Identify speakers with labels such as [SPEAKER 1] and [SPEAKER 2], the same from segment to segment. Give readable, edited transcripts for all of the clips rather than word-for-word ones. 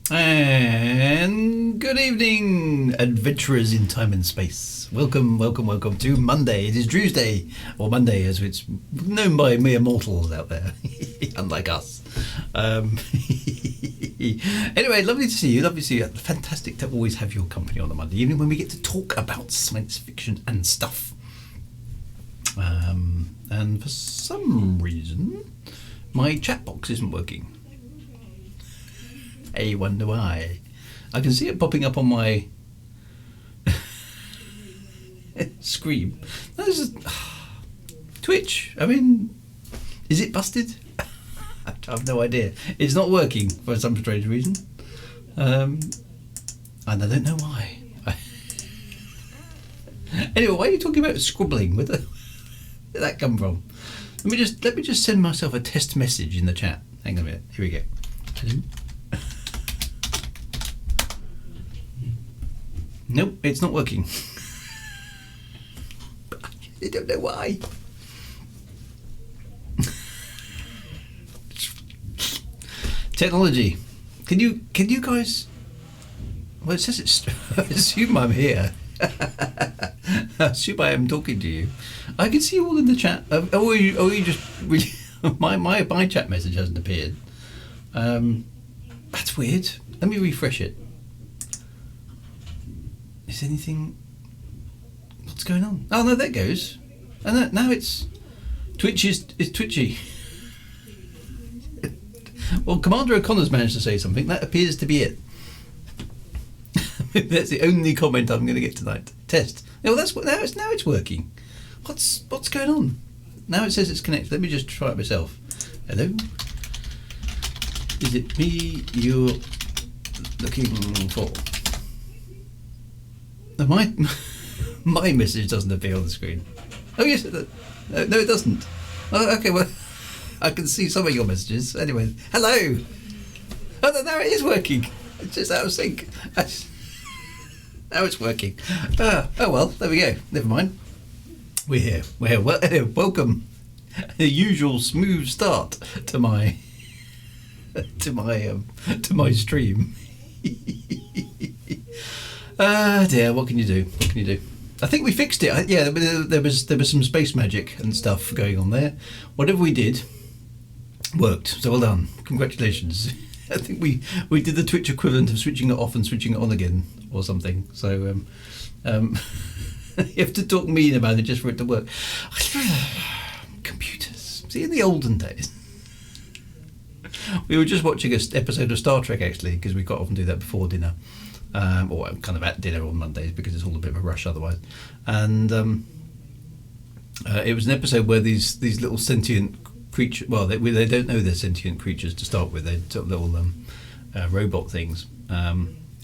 [SPEAKER 1] And good evening, adventurers in time and space. Welcome to Monday. It is Tuesday, or Monday as it's known by mere mortals out there, unlike us. Anyway, lovely to see you, Fantastic to always have your company on a Monday evening when we get to talk about science fiction and stuff. And for some reason, my chat box isn't working. I wonder why. I can see it popping up on my screen. This is Twitch. I mean, is it busted? I have no idea. It's not working for some strange reason, and I don't know why. Anyway, why are you talking about scribbling? Where did that come from? Let me just send myself a test message in the chat. Hang on a minute. Here we go. Hello. Nope, it's not working. I don't know why. Technology. Can you guys? Well, it says it's. I assume I'm here. I assume I am talking to you. I can see you all in the chat. You just really? My chat message hasn't appeared. That's weird. Let me refresh it. Is anything? What's going on? Oh no, there it goes. And now it's Twitch is twitchy. Well, Commander O'Connor's managed to say something. That appears to be it. That's the only comment I'm going to get tonight. Test. Oh, that's what now it's working. What's going on? Now it says it's connected. Let me just try it myself. Hello. Is it me you're looking for? My message doesn't appear on the screen. Oh yes, no it doesn't. Oh, okay, well, I can see some of your messages. Anyway, hello. Oh, no, now it is working. It's just out of sync. Now it's working. Oh well, there we go. Never mind. We're here. Well, welcome. The usual smooth start to my stream. Dear, what can you do? I think we fixed it. Yeah, there was some space magic and stuff going on there. Whatever we did worked. So well done. Congratulations. I think we did the Twitch equivalent of switching it off and switching it on again or something. So you have to talk mean about it just for it to work. Computers. See, in the olden days. We were just watching an episode of Star Trek actually, because we quite often do that before dinner. Or kind of at dinner on Mondays because it's all a bit of a rush otherwise. And it was an episode where these little sentient creatures, well, they don't know they're sentient creatures to start with. They're sort of little robot things,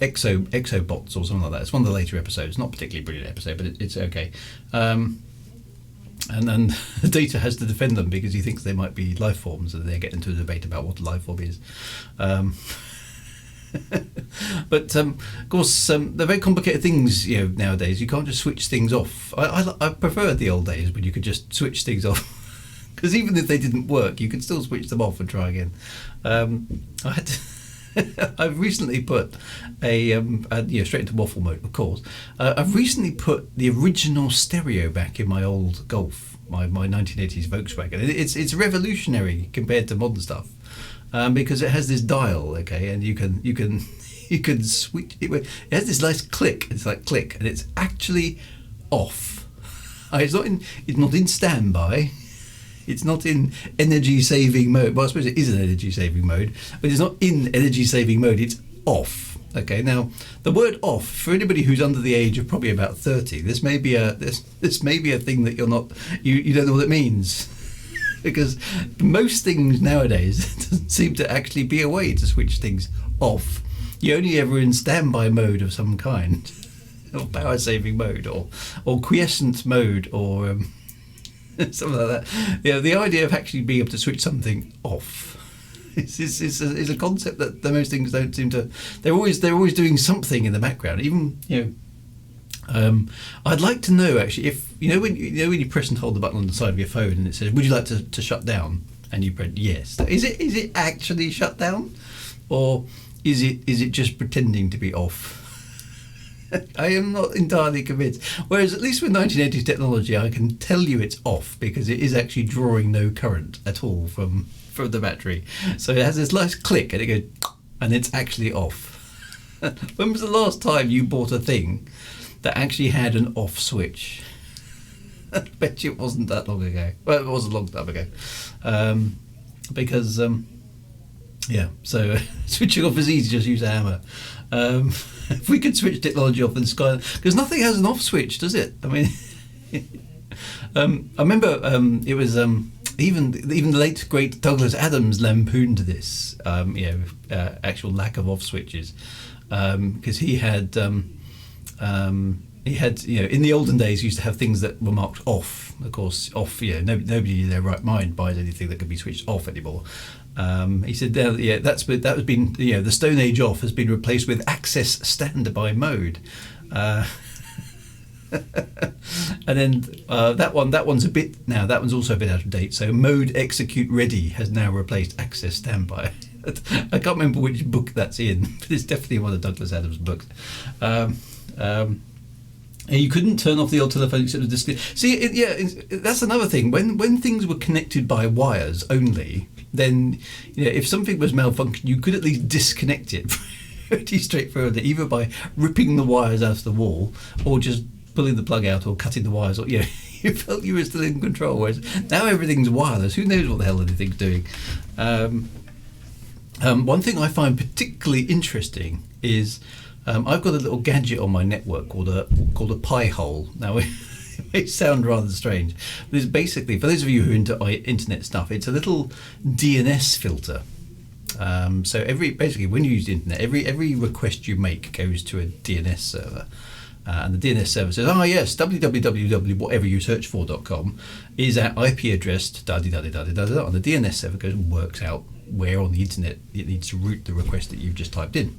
[SPEAKER 1] exobots or something like that. It's one of the later episodes, not particularly brilliant episode, but it's okay. And then Data has to defend them because he thinks they might be life forms, and they get into a debate about what a life form is. But of course, they're very complicated things. Nowadays you can't just switch things off. I prefer the old days when you could just switch things off, because even if they didn't work, you could still switch them off and try again. I've recently put straight into waffle mode, of course. I've recently put the original stereo back in my old Golf, my 1980s Volkswagen. It's revolutionary compared to modern stuff. Because it has this dial, okay, and you can switch it. It has this nice click. It's like click, and it's actually off. It's not in standby. It's not in energy saving mode. Well, I suppose it is an energy saving mode, but it's not in energy saving mode. It's off. Okay. Now, the word off, for anybody who's under the age of probably about 30, this may be a thing that you don't know what it means. Because most things nowadays doesn't seem to actually be a way to switch things off. You're only ever in standby mode of some kind, or power saving mode, or quiescent mode, or something like that. The idea of actually being able to switch something off is a concept that most things don't seem to. They're always doing something in the background. Even I'd like to know actually if when you press and hold the button on the side of your phone and it says, "Would you like to shut down?" and you press yes. Is it actually shut down, or is it just pretending to be off? I am not entirely convinced. Whereas at least with 1980s technology, I can tell you it's off because it is actually drawing no current at all from the battery. So it has this nice click and it goes, and it's actually off. When was the last time you bought a thing that actually had an off switch? I bet you it wasn't that long ago. Well, it was a long time ago. Because, so switching off is easy, just use a hammer. If we could switch technology off in the sky, because nothing has an off switch, does it? I mean, I remember it was even the late great Douglas Adams lampooned this, actual lack of off switches, because he had in the olden days he used to have things that were marked off. Of course, off. Nobody in their right mind buys anything that can be switched off anymore. He said, that was been the Stone Age off has been replaced with access standby mode, and then that one's a bit now. That one's also a bit out of date. So mode execute ready has now replaced access standby. I can't remember which book that's in, but it's definitely one of Douglas Adams' books. And you couldn't turn off the old telephone except with display. See, that's another thing. When things were connected by wires only, then if something was malfunctioning, you could at least disconnect it pretty straightforwardly, either by ripping the wires out of the wall, or just pulling the plug out, or cutting the wires. Or you felt you were still in control. Whereas now everything's wireless. Who knows what the hell anything's doing? One thing I find particularly interesting is I've got a little gadget on my network called a pie hole. Now, it may sound rather strange, but it's basically, for those of you who are into internet stuff, it's a little DNS filter. So when you use the internet, every request you make goes to a DNS server. And the DNS server says, yes, www.whatever-you-search-for.com is our IP address, da-di-da-di-da-di-da-da, and the DNS server goes and works out where on the internet it needs to route the request that you've just typed in.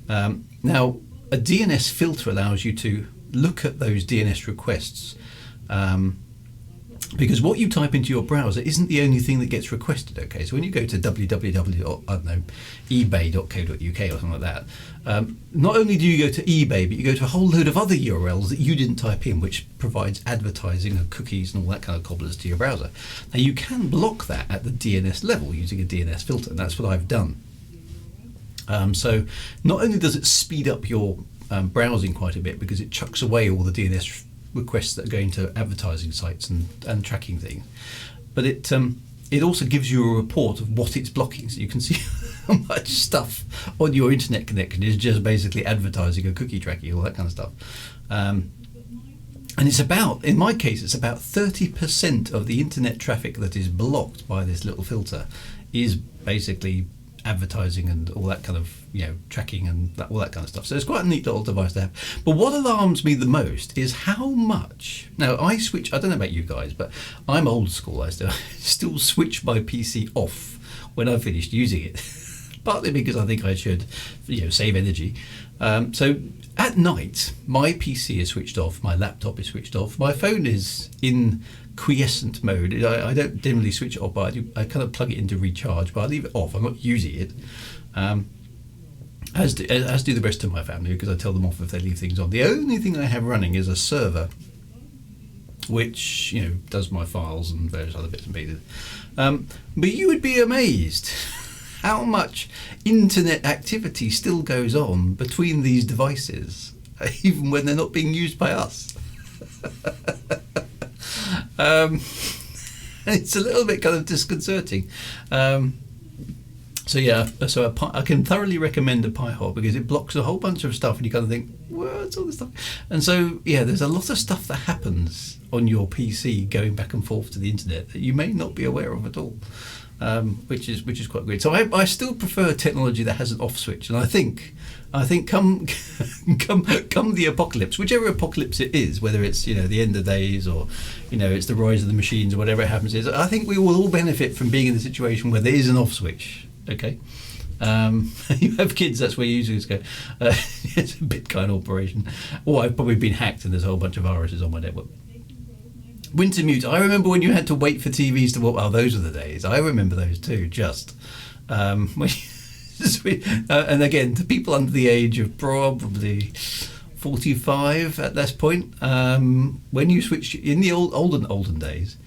[SPEAKER 1] Now, a DNS filter allows you to look at those DNS requests, because what you type into your browser isn't the only thing that gets requested. Okay, so when you go to www.ebay.co.uk or something like that, not only do you go to eBay, but you go to a whole load of other URLs that you didn't type in, which provides advertising and cookies and all that kind of cobblers to your browser. Now, you can block that at the DNS level using a DNS filter, and that's what I've done. So not only does it speed up your browsing quite a bit, because it chucks away all the DNS requests that are going to advertising sites and tracking things, but it also gives you a report of what it's blocking, so you can see how much stuff on your internet connection is just basically advertising or cookie tracking, all that kind of stuff. And it's in my case, it's about 30% of the internet traffic that is blocked by this little filter is basically advertising and all that kind of tracking and all that kind of stuff. So it's quite a neat little device to have. But what alarms me the most is how much. Now I don't know about you guys, but I'm old school. I still switch my PC off when I've finished using it. Partly because I think I should save energy. So at night my PC is switched off, my laptop is switched off, my phone is in quiescent mode. I don't generally switch it off, but I kind of plug it into recharge, but I leave it off. I'm not using it, as do the rest of my family, because I tell them off if they leave things on. The only thing I have running is a server, which does my files and various other bits and pieces. But you would be amazed how much internet activity still goes on between these devices, even when they're not being used by us. It's a little bit kind of disconcerting. So I can thoroughly recommend a Pi hole, because it blocks a whole bunch of stuff and you kind of think, what's all this stuff? And so there's a lot of stuff that happens on your PC going back and forth to the internet that you may not be aware of at all, which is quite good. So I still prefer technology that has an off switch, and I think come the apocalypse, whichever apocalypse it is, whether it's the end of days or it's the rise of the machines or whatever it happens is, I think we will all benefit from being in a situation where there is an off switch. Okay, you have kids, that's where you usually go. It's a Bitcoin operation, or I've probably been hacked and there's a whole bunch of viruses on my network. Winter mute. I remember when you had to wait for TVs to. Those are the days. I remember those too. Just when And again, to people under the age of probably 45 at this point, when you switched in the olden days,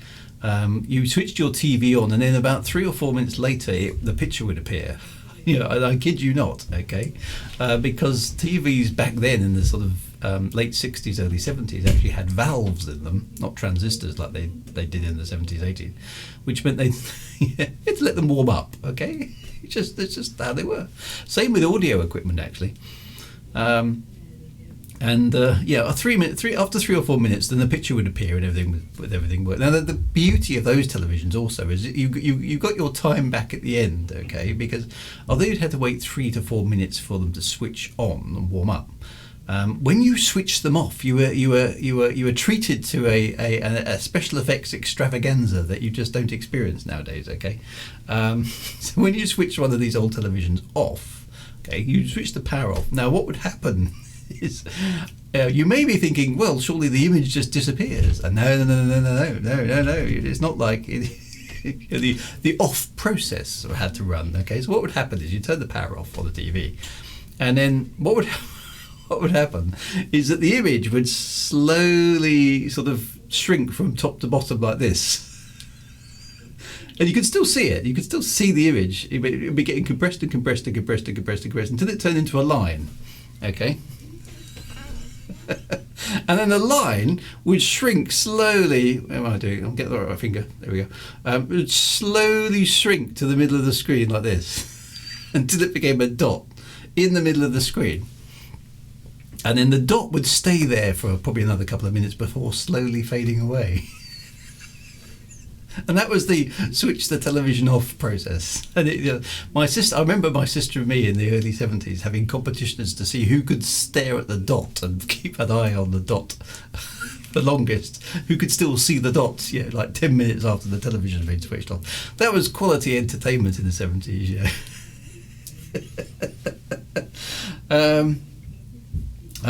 [SPEAKER 1] you switched your TV on, and then about 3 or 4 minutes later, the picture would appear. I kid you not, okay? Because TVs back then in the sort of late 60s, early 70s actually had valves in them, not transistors like they did in the 70s, 80s, which meant they had to let them warm up, okay? It's just how they were. Same with audio equipment, actually. After 3 or 4 minutes, then the picture would appear and everything worked. Now the beauty of those televisions also is that you got your time back at the end, okay? Because although you'd had to wait 3 to 4 minutes for them to switch on and warm up, when you switched them off, you were treated to a special effects extravaganza that you just don't experience nowadays, okay? So when you switch one of these old televisions off, okay, you switch the power off. Now what would happen is you may be thinking, well, surely the image just disappears. And no. It's not like the off process had to run. Okay, so what would happen is you turn the power off on the TV, and then what would happen is that the image would slowly sort of shrink from top to bottom like this. And you could still see it. You could still see the image. It would be getting compressed and compressed and compressed and compressed and compressed until it turned into a line. Okay. And then the line would shrink slowly. What am I doing? I'll get the right finger. There we go. It would slowly shrink to the middle of the screen like this until it became a dot in the middle of the screen. And then the dot would stay there for probably another couple of minutes before slowly fading away. And that was the switch the television off process. And I remember my sister and me in the early 70s having competitions to see who could stare at the dot and keep an eye on the dot the longest, who could still see the dot, like 10 minutes after the television had been switched off. That was quality entertainment in the 70s,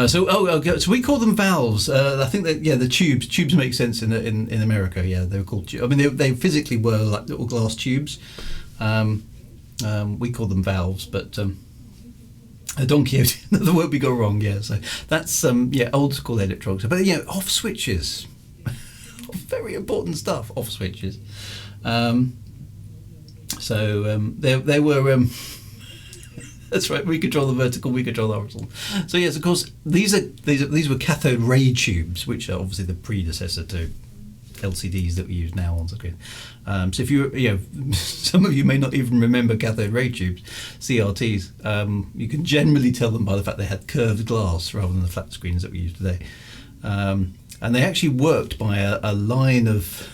[SPEAKER 1] So we call them valves. I think that the tubes make sense in America. Yeah, they were called. I mean, they physically were like little glass tubes. We call them valves, but Don Quixote, the word we got wrong. Yeah, so that's old school electronics. But off switches, very important stuff. Off switches. They were. That's right. We control the vertical. We control the horizontal. So yes, of course, these were cathode ray tubes, which are obviously the predecessor to LCDs that we use now on screen. So if some of you may not even remember cathode ray tubes, CRTs. You can generally tell them by the fact they had curved glass rather than the flat screens that we use today. And they actually worked by a line of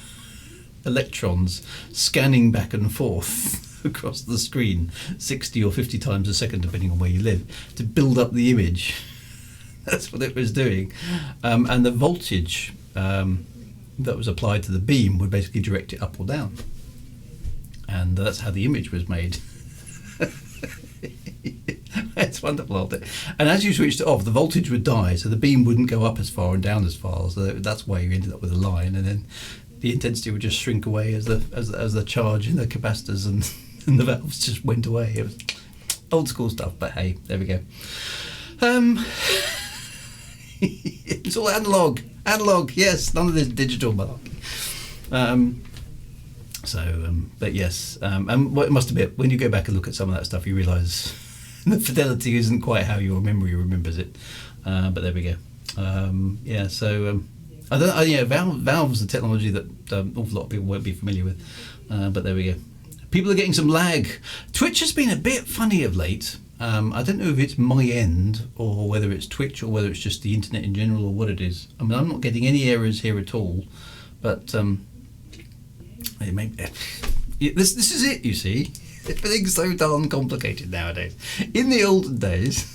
[SPEAKER 1] electrons scanning back and forth across the screen 60 or 50 times a second, depending on where you live, to build up the image. That's what it was doing. And the voltage that was applied to the beam would basically direct it up or down. And that's how the image was made. It's wonderful, isn't it? And as you switched it off, the voltage would die, so the beam wouldn't go up as far and down as far. So that's why you ended up with a line, and then the intensity would just shrink away as the charge in the capacitors and the valves just went away. It was old school stuff, but hey, there we go. It's all analog, yes, none of this digital malarkey. But yes, and what it must admit, when you go back and look at some of that stuff, you realise the fidelity isn't quite how your memory remembers it. But there we go. Valves are technology that an awful lot of people won't be familiar with. But there we go. People are getting some lag. Twitch has been a bit funny of late. I don't know if it's my end or whether it's Twitch or whether it's just the internet in general or what it is. I mean, I'm not getting any errors here at all, but this is it, you see. Everything's so darn complicated nowadays. In the olden days,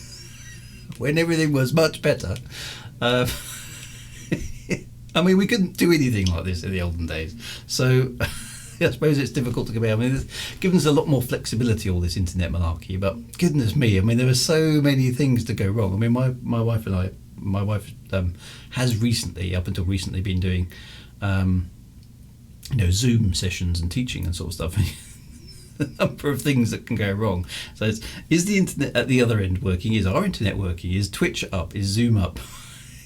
[SPEAKER 1] when everything was much better, I mean, we couldn't do anything like this in the olden days. So I suppose it's difficult to compare. I mean, it's given us a lot more flexibility, all this internet malarkey, but goodness me, I mean, there are so many things to go wrong. I mean, my wife has recently, up until recently, been doing Zoom sessions and teaching and sort of stuff. the number of things that can go wrong. So is the internet at the other end working? Is our internet working? Is Twitch up? Is Zoom up?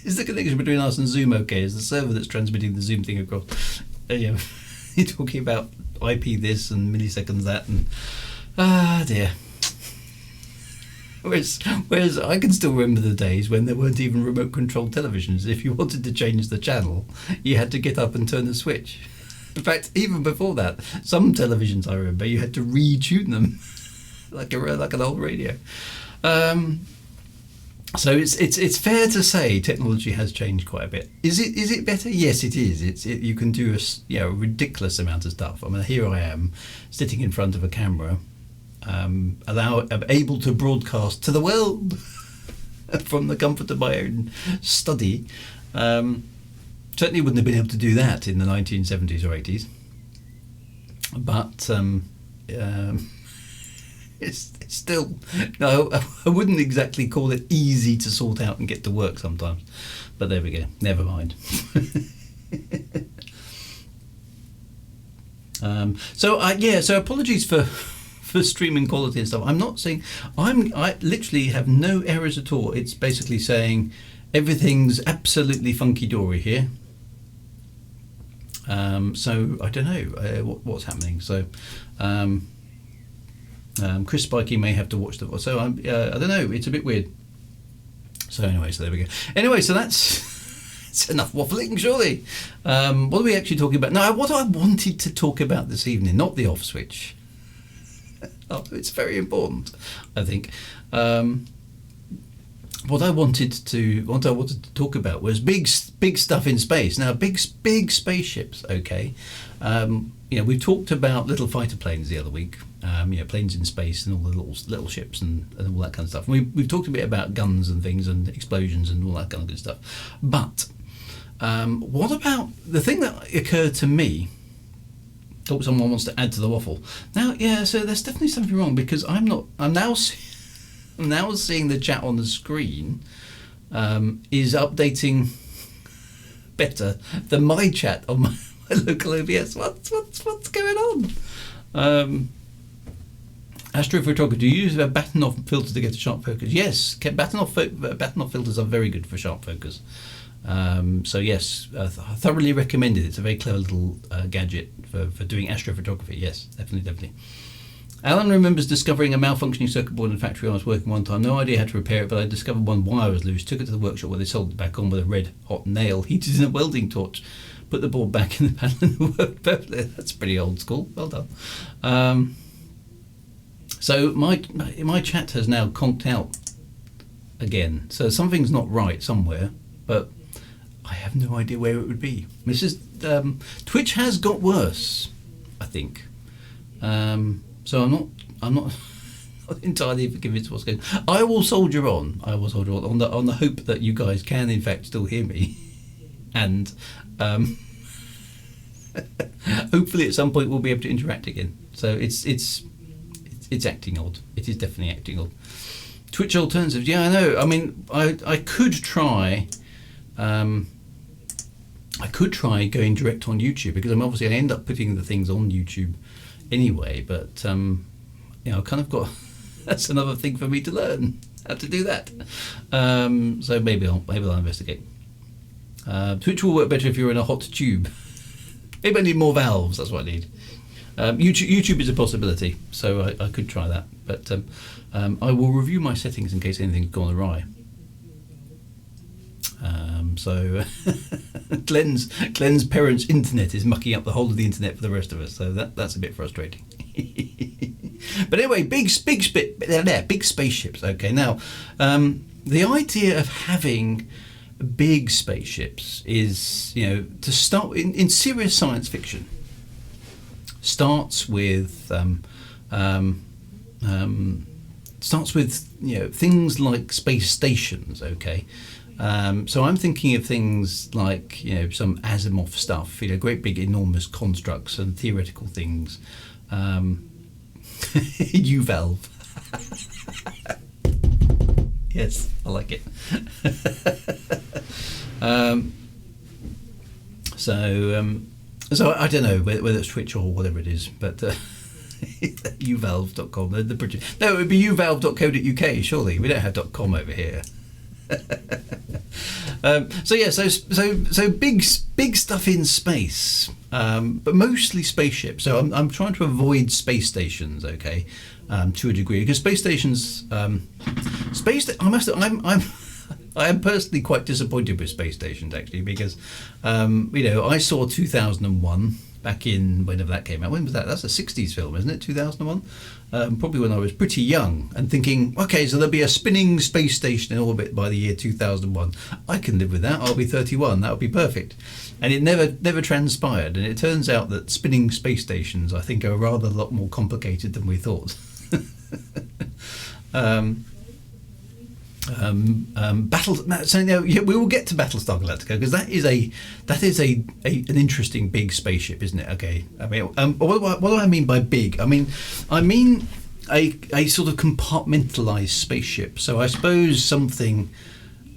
[SPEAKER 1] Is the connection between us and Zoom okay? Is the server that's transmitting the Zoom thing across? You're talking about IP this and milliseconds that, and dear. Whereas I can still remember the days when there weren't even remote controlled televisions. If you wanted to change the channel, you had to get up and turn the switch. In fact, even before that, some televisions I remember you had to retune them like an old radio. So it's fair to say technology has changed quite a bit. Is it better? Yes, it is. You can do a ridiculous amount of stuff. I mean, here I am sitting in front of a camera. Able to broadcast to the world from the comfort of my own study. Certainly wouldn't have been able to do that in the 1970s or 80s. But it's still, no, I wouldn't exactly call it easy to sort out and get to work sometimes. But there we go, never mind. So apologies for streaming quality and stuff. I'm not saying I literally have no errors at all. It's basically saying everything's absolutely funky dory here. So I don't know what's happening. So Chris Spikey may have to watch the. So I don't know. It's a bit weird. So anyway, so there we go. Anyway, so it's enough waffling, surely. What are we actually talking about? No, what I wanted to talk about this evening, not the off switch. Oh, it's very important, I think. What I wanted to talk about was big stuff in space. Now, big spaceships. Okay, we've talked about little fighter planes the other week. Planes in space and all the little ships and all that kind of stuff. We've talked a bit about guns and things and explosions and all that kind of good stuff. But what about the thing that occurred to me? Hope someone wants to add to the waffle. Now, so there's definitely something wrong because I'm now seeing the chat on the screen is updating better than my chat on my local OBS. What's going on? Astrophotography, do you use a batten-off filter to get a sharp focus? Yes, batten-off filters are very good for sharp focus. So yes, I thoroughly recommend it. It's a very clever little gadget for doing astrophotography. Yes, definitely. Alan remembers discovering a malfunctioning circuit board in the factory I was working one time. No idea how to repair it, but I discovered one wire was loose. Took it to the workshop where they solddered it back on with a red hot nail, heated in a welding torch. Put the board back in the panel and it worked perfectly. That's pretty old school. Well done. So my chat has now conked out again. So something's not right somewhere, but I have no idea where it would be. Twitch has got worse, I think. So I'm not entirely convinced what's going on. I will soldier on on the hope that you guys can in fact still hear me, and hopefully at some point we'll be able to interact again. So it's acting odd. It is definitely acting odd. Twitch alternatives. Yeah, I know. I mean, I could try. I could try going direct on YouTube because obviously I end up putting the things on YouTube anyway. But I've kind of got that's another thing for me to learn how to do that. So maybe I'll investigate. Twitch will work better if you're in a hot tube. Maybe I need more valves. That's what I need. YouTube is a possibility, so I could try that. But I will review my settings in case anything's gone awry. So Glenn's parents' internet is mucking up the whole of the internet for the rest of us. So that's a bit frustrating. But anyway, big spaceships. Okay, now the idea of having big spaceships is, to start in serious science fiction. Starts with things like space stations. Okay. So I'm thinking of things like, some Asimov stuff, great big enormous constructs and theoretical things. U-valve. Yes, I like it. So I don't know whether it's Twitch or whatever it is, but uvalve.com. The British. No, it would be uvalve.co.uk. Surely we don't have .com over here. So big stuff in space, but mostly spaceships. So I'm trying to avoid space stations, okay, to a degree, because space stations, I am personally quite disappointed with space stations, actually, because I saw 2001 back in whenever that came out. When was that? That's a 60s film, isn't it? 2001. Probably when I was pretty young, and thinking, okay, so there'll be a spinning space station in orbit by the year 2001. I can live with that. I'll be 31. That would be perfect. And it never transpired. And it turns out that spinning space stations, I think, are rather a lot more complicated than we thought. We will get to Battlestar Galactica, because that is an interesting big spaceship, isn't it? Okay, I mean, what do I mean by big? I mean a sort of compartmentalized spaceship. So I suppose something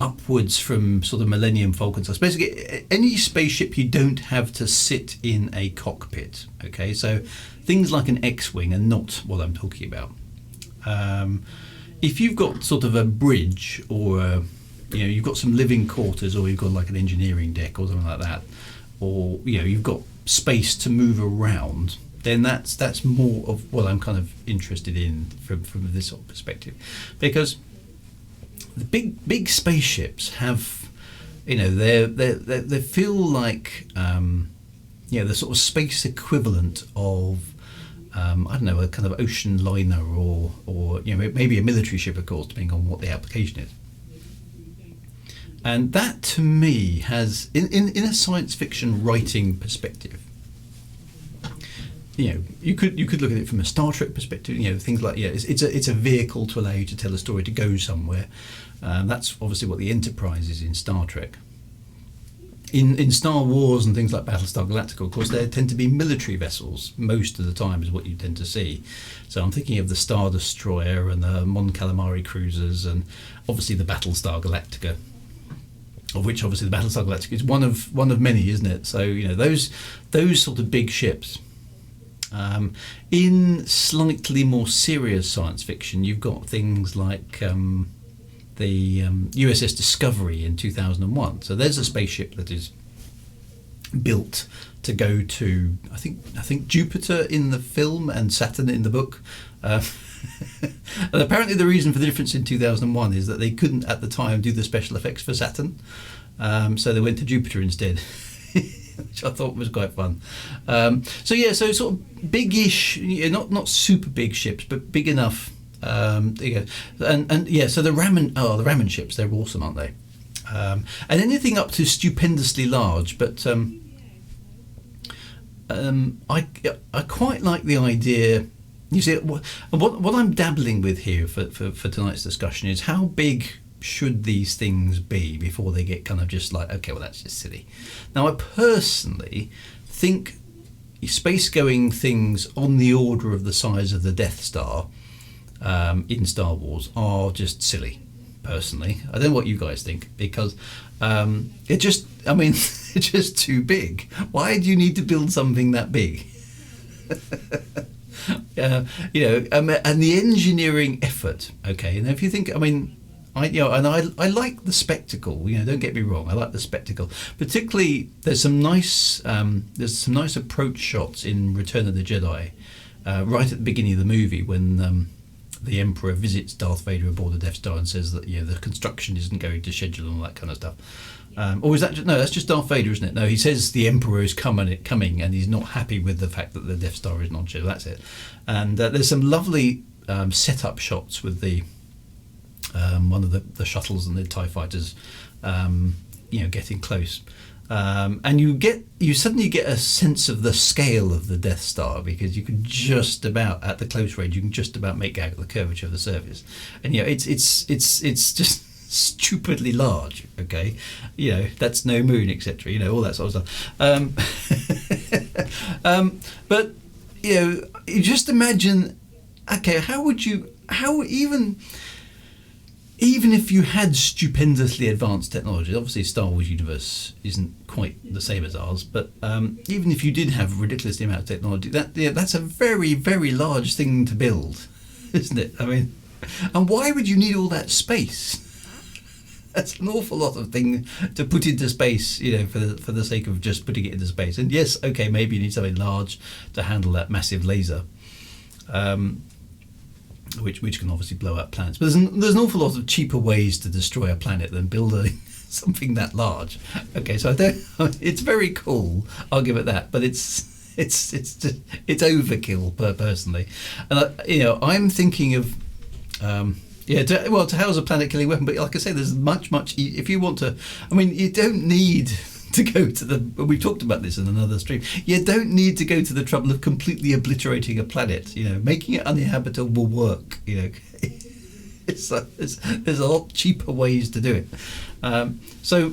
[SPEAKER 1] upwards from sort of Millennium Falcon. So basically, any spaceship you don't have to sit in a cockpit. Okay, so things like an X-wing are not what I'm talking about. If you've got sort of a bridge, or you've got some living quarters, or you've got like an engineering deck or something like that, or you've got space to move around, then that's more of what I'm kind of interested in from this sort of perspective, because the big spaceships have, they feel like the sort of space equivalent of I don't know, a kind of ocean liner, or maybe a military ship, of course, depending on what the application is. And that, to me, has in a science fiction writing perspective, you could look at it from a Star Trek perspective. Things like it's a vehicle to allow you to tell a story, to go somewhere. That's obviously what the Enterprise is in Star Trek. In Star Wars and things like Battlestar Galactica, of course, there tend to be military vessels most of the time, is what you tend to see. So I'm thinking of the Star Destroyer and the Mon Calamari cruisers, and obviously the Battlestar Galactica, of which obviously the Battlestar Galactica is one of many, isn't it? So those sort of big ships. In slightly more serious science fiction, you've got things like the USS Discovery in 2001. So there's a spaceship that is built to go to, I think Jupiter in the film and Saturn in the book. And apparently the reason for the difference in 2001 is that they couldn't at the time do the special effects for Saturn, so they went to Jupiter instead. Which I thought was quite fun. So sort of big-ish, not super big ships, but big enough. There you go. And so the Raman ships, they're awesome, aren't they? And anything up to stupendously large, but I quite like the idea. You see, what I'm dabbling with here for tonight's discussion is how big should these things be before they get kind of just like, okay, well, that's just silly. Now, I personally think space-going things on the order of the size of the Death Star in Star Wars are just silly, personally. I don't know what you guys think, because it's just too big. Why do you need to build something that big? And the engineering effort, okay, and if you think, I like the spectacle. Don't get me wrong. I like the spectacle. Particularly, there's some nice approach shots in Return of the Jedi, right at the beginning of the movie, when the Emperor visits Darth Vader aboard the Death Star and says that the construction isn't going to schedule and all that kind of stuff. Or is that that's just Darth Vader, isn't it? No, he says the Emperor is coming, and he's not happy with the fact that the Death Star isn't on schedule. That's it. And there's some lovely setup shots with the one of the shuttles and the TIE fighters, getting close, and you suddenly get a sense of the scale of the Death Star, because you can just about, at the close range, you can just about make out the curvature of the surface, and it's just stupidly large. Okay, that's no moon, etc. All that sort of stuff. But you just imagine, okay, how even if you had stupendously advanced technology, obviously Star Wars universe isn't quite the same as ours, but even if you did have a ridiculous amount of technology, that's a very, very large thing to build, isn't it? I mean, and why would you need all that space? That's an awful lot of thing to put into space, for the sake of just putting it into space. And yes, okay, maybe you need something large to handle that massive laser. Which can obviously blow up planets. But there's an awful lot of cheaper ways to destroy a planet than building something that large. Okay, so it's very cool, I'll give it that, but it's overkill personally. And I'm thinking of to house a planet killing weapon, but like I say, there's much if you want to, I mean, you don't need to go to we've talked about this in another stream, you don't need to go to the trouble of completely obliterating a planet. Making it uninhabitable will work. There's a lot cheaper ways to do it. So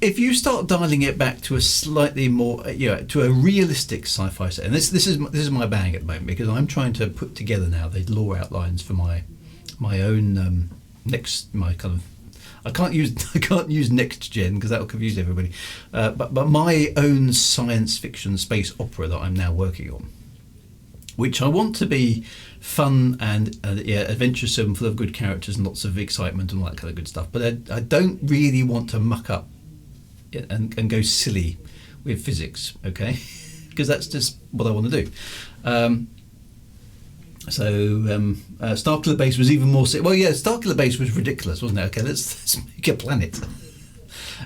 [SPEAKER 1] if you start dialing it back to a slightly more to a realistic sci-fi set, and this is my bag at the moment, because I'm trying to put together now the lore outlines for my own my kind of, I can't use next gen because that will confuse everybody. But my own science fiction space opera that I'm now working on, which I want to be fun and adventuresome, full of good characters and lots of excitement and all that kind of good stuff. But I don't really want to muck up and go silly with physics, okay? Because that's just what I want to do. Starkiller Base was even more. Starkiller Base was ridiculous, wasn't it? Okay, let's make a planet.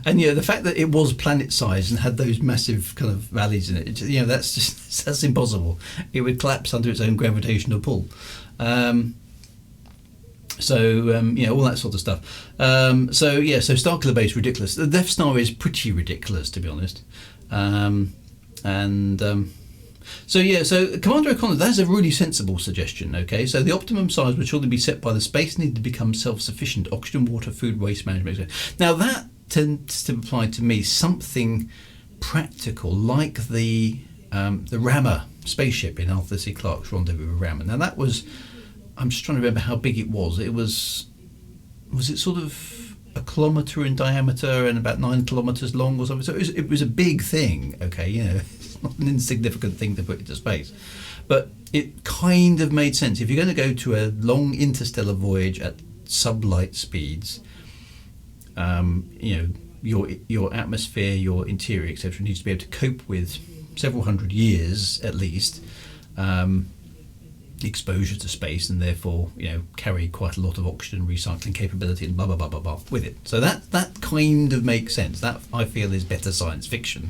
[SPEAKER 1] And the fact that it was planet-sized and had those massive kind of valleys in it, that's impossible. It would collapse under its own gravitational pull. All that sort of stuff. So Starkiller Base ridiculous. The Death Star is pretty ridiculous, to be honest. So Commander O'Connor, that's a really sensible suggestion, okay? So the optimum size would surely be set by the space need to become self-sufficient, oxygen, water, food, waste management. Now that tends to apply to me something practical, like the Rammer spaceship in Arthur C. Clarke's Rendezvous with Rammer. Now that was, I'm just trying to remember how big it was. Was it sort of a kilometre in diameter and about 9 kilometres long or something? So it was a big thing, okay, not an insignificant thing to put into space, but it kind of made sense. If you're going to go to a long interstellar voyage at sublight speeds, your atmosphere, your interior, etc., needs to be able to cope with several hundred years at least exposure to space, and therefore carry quite a lot of oxygen recycling capability and blah blah blah blah blah with it. So that kind of makes sense. That, I feel, is better science fiction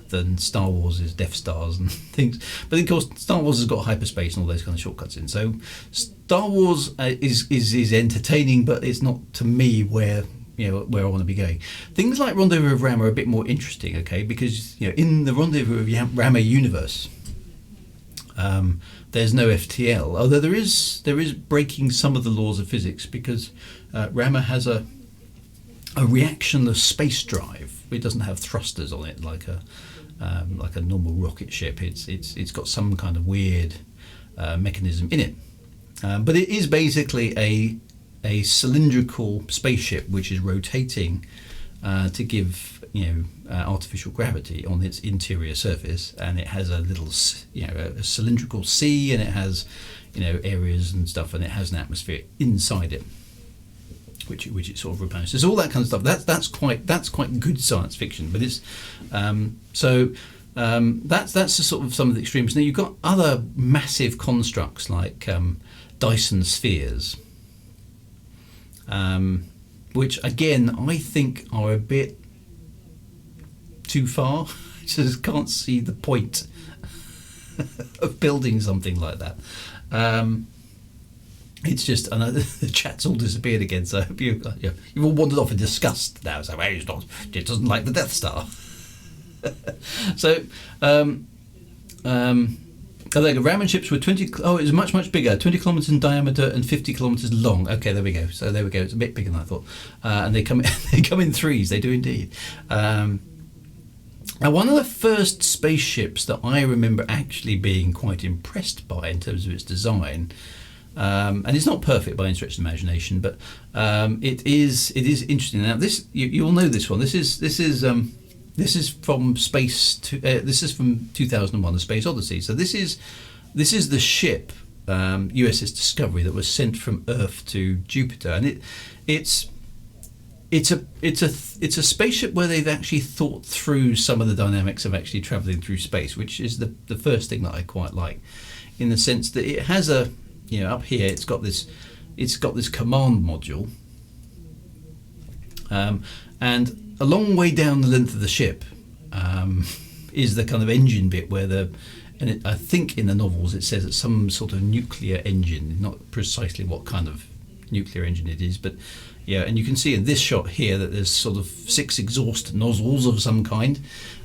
[SPEAKER 1] than Star Wars' Death Stars and things. But of course, Star Wars has got hyperspace and all those kind of shortcuts in. So Star Wars is entertaining, but it's not, to me, where I want to be going. Things like Rendezvous with Ram are a bit more interesting, okay? Because in the Rendezvous with Rammer universe, there's no FTL, although there is breaking some of the laws of physics, because Rammer has a reactionless space drive. It doesn't have thrusters on it like a normal rocket ship. It's got some kind of weird mechanism in it, but it is basically a cylindrical spaceship which is rotating to give artificial gravity on its interior surface, and it has a little a cylindrical sea, and it has areas and stuff, and it has an atmosphere inside it, which it sort of replenishes. So all that kind of stuff. That's quite good science fiction, but it's that's the sort of some of the extremes. Now you've got other massive constructs like Dyson Spheres, which again I think are a bit too far. I just can't see the point of building something like that. It's just, and the chat's all disappeared again, so I hope you've all wandered off in disgust now. So, well, it doesn't like the Death Star. So, the Ramming ships were 20. Oh, it was much bigger, 20 kilometres in diameter and 50 kilometres long. Okay, there we go. So there we go. It's a bit bigger than I thought. And they come in threes. They do indeed. Now, one of the first spaceships that I remember actually being quite impressed by in terms of its design and it's not perfect by any stretch of the imagination, but it is interesting. Now this you'll know this one. This is from space. This is from 2001: The Space Odyssey. So this is the ship USS Discovery that was sent from Earth to Jupiter, and it's a spaceship where they've actually thought through some of the dynamics of actually travelling through space, which is the first thing that I quite like, in the sense that it has a, up here it's got this command module, and a long way down the length of the ship is the kind of engine bit where I think in the novels it says it's some sort of nuclear engine, not precisely what kind of nuclear engine it is, but yeah, and you can see in this shot here that there's sort of 6 exhaust nozzles of some kind,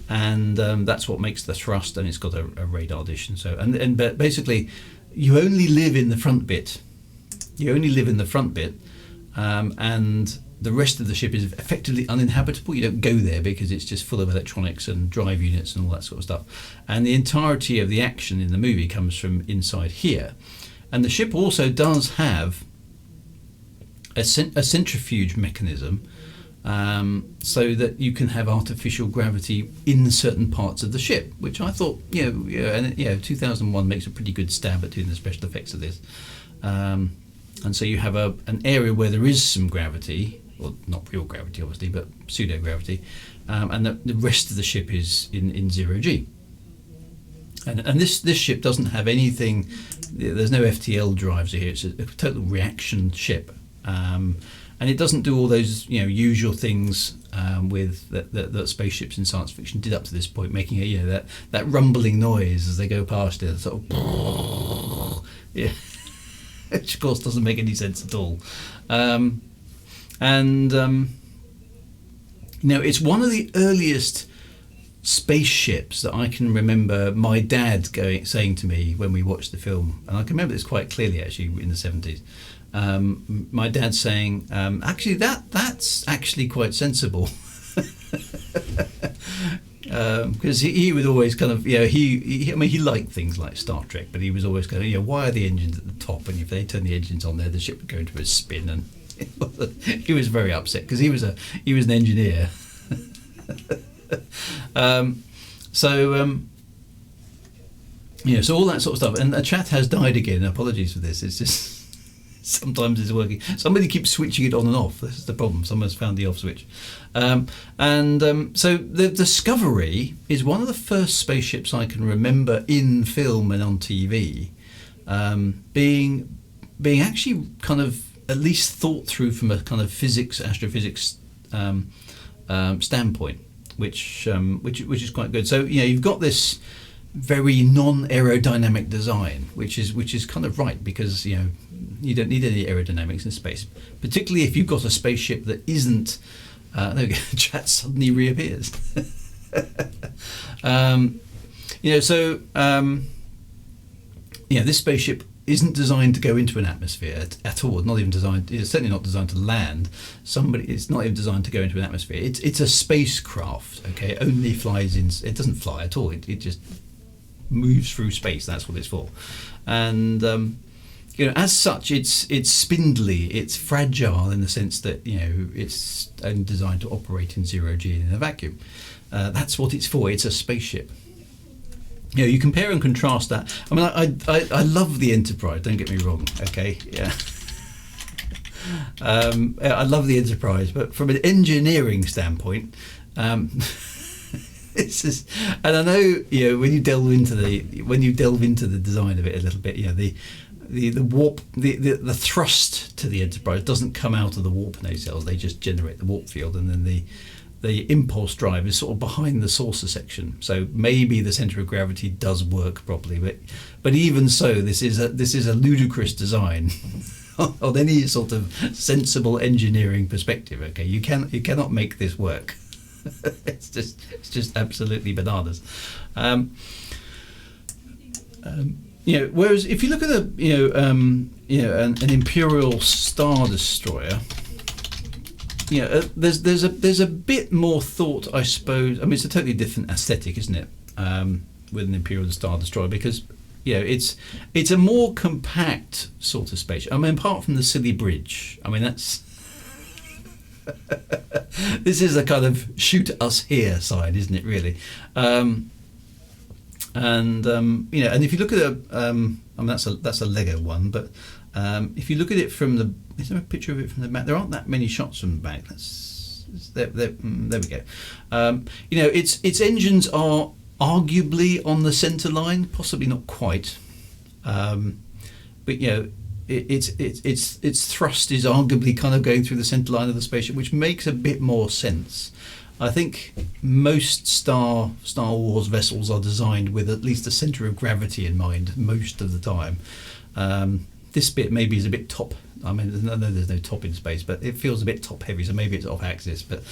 [SPEAKER 1] and that's what makes the thrust, and it's got a radar dish, and so but basically you only live in the front bit. And the rest of the ship is effectively uninhabitable. You don't go there because it's just full of electronics and drive units and all that sort of stuff. And the entirety of the action in the movie comes from inside here. And the ship also does have a centrifuge mechanism, so that you can have artificial gravity in certain parts of the ship, which I thought, 2001 makes a pretty good stab at doing the special effects of this. And so you have an area where there is some gravity, well, not real gravity obviously, but pseudo gravity, and the rest of the ship is in 0G. And this ship doesn't have anything. There's no FTL drives here. It's a total reaction ship, and it doesn't do all those usual things with that spaceships in science fiction did up to this point, making that rumbling noise as they go past it, sort of yeah. Which of course doesn't make any sense at all. It's one of the earliest spaceships that I can remember my dad saying to me when we watched the film, and I can remember this quite clearly actually in the 70s. My dad saying, actually that's actually quite sensible. Because he would always kind of, he liked things like Star Trek, but he was always kind of, why are the engines at the top? And if they turn the engines on there, the ship would go into a spin, and he was very upset because he was an engineer. So all that sort of stuff. And the chat has died again. Apologies for this. It's just sometimes it's working. Somebody keeps switching it on and off. This is the problem. Someone's found the off switch. So the Discovery is one of the first spaceships I can remember in film and on TV, being actually kind of at least thought through from a kind of astrophysics standpoint, which is quite good. So you've got this very non-aerodynamic design, which is kind of right, because you don't need any aerodynamics in space, particularly if you've got a spaceship that isn't. There we go. Chat suddenly reappears. This spaceship isn't designed to go into an atmosphere at all. Not even designed. It's certainly not designed to land. It's not even designed to go into an atmosphere. It's a spacecraft. Okay, it only flies in. It doesn't fly at all. It just moves through space. That's what it's for. And as such, it's spindly. It's fragile in the sense that it's only designed to operate in 0G in a vacuum. That's what it's for. It's a spaceship. You compare and contrast that. I mean, I love the Enterprise. Don't get me wrong. Okay, yeah. I love the Enterprise, but from an engineering standpoint, it's just. And I know when you delve into the design of it a little bit, the warp, the thrust to the Enterprise doesn't come out of the warp nacelles. They just generate the warp field, and then the impulse drive is sort of behind the saucer section. So maybe the center of gravity does work properly, but even so, this is a ludicrous design on any sort of sensible engineering perspective. Okay, you cannot make this work. It's just absolutely bananas. Whereas if you look at an Imperial Star Destroyer, there's a bit more thought, I suppose. I mean, it's a totally different aesthetic, isn't it? With an Imperial Star Destroyer, because it's a more compact sort of spaceship. I mean, apart from the silly bridge, I mean that's this is a kind of shoot us here side, isn't it? Really, and and if you look at I mean that's a Lego one, but if you look at it from the, is there a picture of it from the back? There aren't that many shots from the back. There we go. Its engines are arguably on the centre line, possibly not quite, but its thrust is arguably kind of going through the centre line of the spaceship, which makes a bit more sense. I think most Star Wars vessels are designed with at least a centre of gravity in mind most of the time. This bit maybe is a bit top. I mean, I know there's no top in space, but it feels a bit top heavy, so maybe it's off axis. But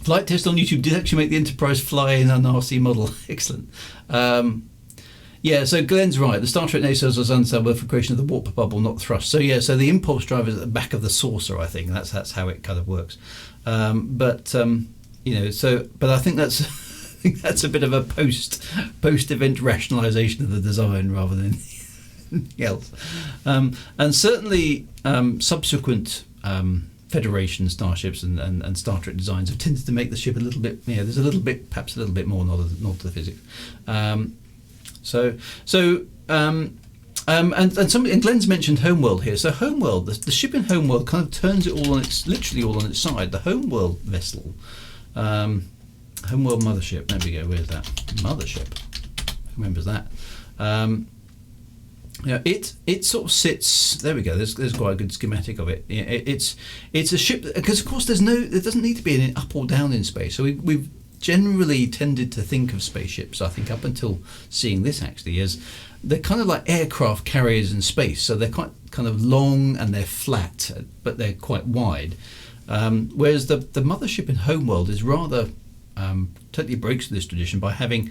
[SPEAKER 1] flight test on YouTube did actually make the Enterprise fly in an RC model. Excellent. So Glenn's right. The Star Trek nacelles was unsubbed for creation of the warp bubble, not thrust. So so the impulse drive is at the back of the saucer. I think that's how it kind of works. But I think that's a bit of a post-event rationalisation of the design rather than anything else. And certainly subsequent Federation starships and Star Trek designs have tended to make the ship a little bit, there's perhaps a little bit more nod to the physics. And Glenn's mentioned Homeworld here. So Homeworld, the ship in Homeworld kind of turns it literally all on its side. The Homeworld vessel, Homeworld Mothership. There we go. Where's that Mothership? Who remembers that? It sort of sits. There we go. There's quite a good schematic of it. It's a ship because of course there doesn't need to be an up or down in space. So we've generally tended to think of spaceships, I think, up until seeing this actually, as they're kind of like aircraft carriers in space. So they're quite kind of long and they're flat, but they're quite wide. Whereas the mothership in Homeworld is rather totally breaks this tradition by having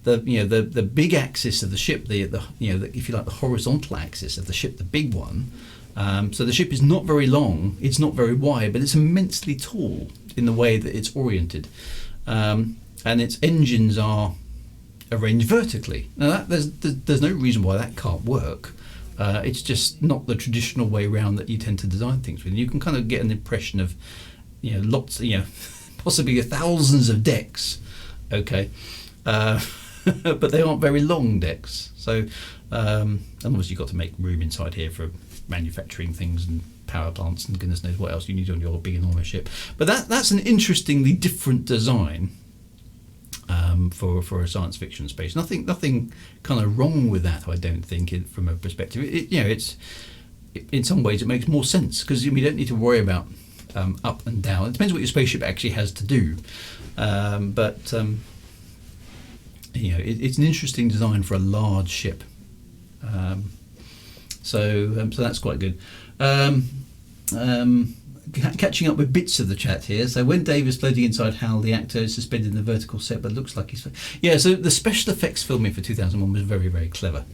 [SPEAKER 1] the big axis of the ship, the if you like the horizontal axis of the ship, the big one. So the ship is not very long, it's not very wide, but it's immensely tall in the way that it's oriented, and its engines are arranged vertically. Now there's no reason why that can't work. It's just not the traditional way around that you tend to design things with. You can kind of get an impression of lots, possibly thousands of decks, okay, but they aren't very long decks. So, and obviously you've got to make room inside here for manufacturing things and power plants and goodness knows what else you need on your big enormous ship. But that's an interestingly different design for a science fiction space. Nothing kind of wrong with that, I don't think, from a perspective. It's in some ways it makes more sense because we don't need to worry about up and down. It depends what your spaceship actually has to do, but it's an interesting design for a large ship. So that's quite good. Catching up with bits of the chat here. So when Dave is floating inside Hal, the actor is suspended in the vertical set, but looks like he's... so the special effects filming for 2001 was very, very clever.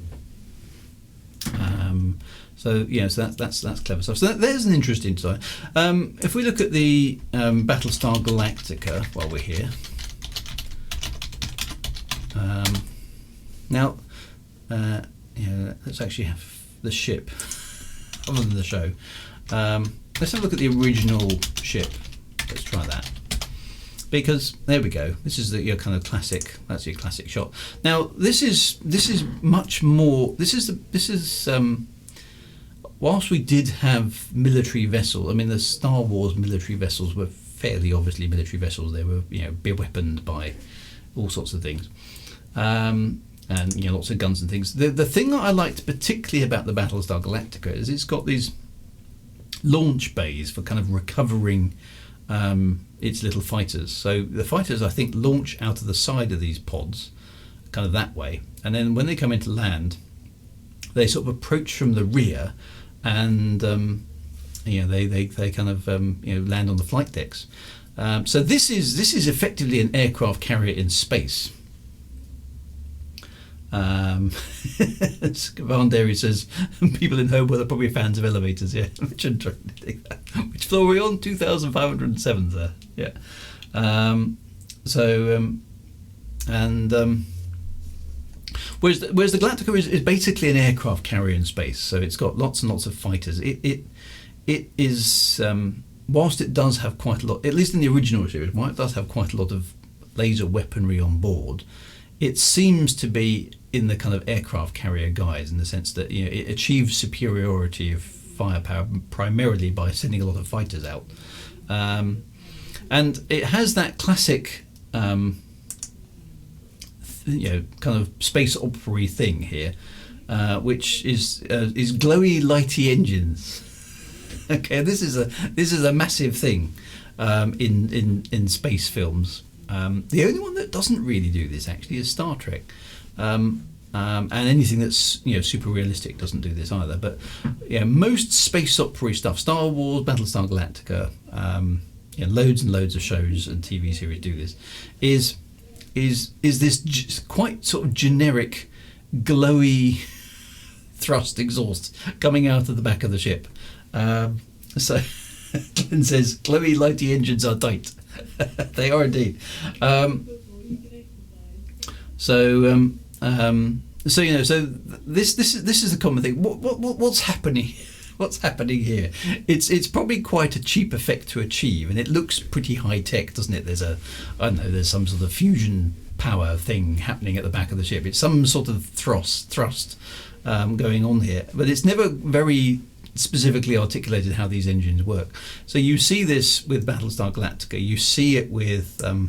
[SPEAKER 1] So that's clever stuff. So there's an interesting design. If we look at the Battlestar Galactica while we're here, now let's actually have the ship other than the show. Let's have a look at the original ship. Let's try that, because there we go. This is your kind of classic. That's your classic shot. Now this is much more. This is whilst we did have military vessels. I mean, the Star Wars military vessels were fairly obviously military vessels. They were beweaponed by all sorts of things. And lots of guns and things. The thing that I liked particularly about the Battlestar Galactica is it's got these launch bays for kind of recovering its little fighters. So the fighters, I think, launch out of the side of these pods, kind of that way, and then when they come into land, they sort of approach from the rear, and they kind of land on the flight decks. So this is effectively an aircraft carrier in space. Scavanderi says people in Homeworld are probably fans of elevators. Yeah, which floor are we on? 2,507 there. Yeah. Whereas the Galactica is basically an aircraft carrier in space, so it's got lots and lots of fighters. It is, whilst it does have quite a lot, at least in the original series, while it does have quite a lot of laser weaponry on board, it seems to be in the kind of aircraft carrier guise, in the sense that it achieves superiority of firepower primarily by sending a lot of fighters out, and it has that classic kind of space opera thing here, which is glowy lighty engines. Okay, this is a massive thing in space films. The only one that doesn't really do this actually is Star Trek, and anything that's super realistic doesn't do this either. But most space opera stuff, Star Wars, Battlestar Galactica, loads and loads of shows and TV series do this. Is this quite sort of generic, glowy thrust exhaust coming out of the back of the ship? So Glenn says, glowy lighty engines are tight. They are indeed. So this is a common thing. What's happening? What's happening here? It's probably quite a cheap effect to achieve, and it looks pretty high tech, doesn't it? There's some sort of fusion power thing happening at the back of the ship. It's some sort of thrust going on here, but it's never very specifically articulated how these engines work. So you see this with Battlestar Galactica. You see it with the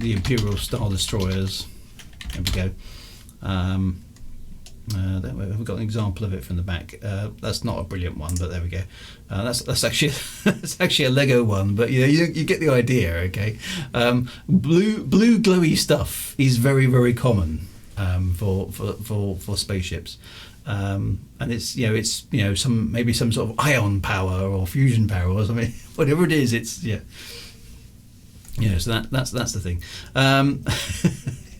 [SPEAKER 1] Imperial Star Destroyers. There we go. We've got an example of it from the back. That's not a brilliant one, but there we go. That's actually that's actually a Lego one, but you get the idea. Okay, blue glowy stuff is very, very common for spaceships. And it's maybe some sort of ion power or fusion power or something, whatever it is. It's so that's the thing.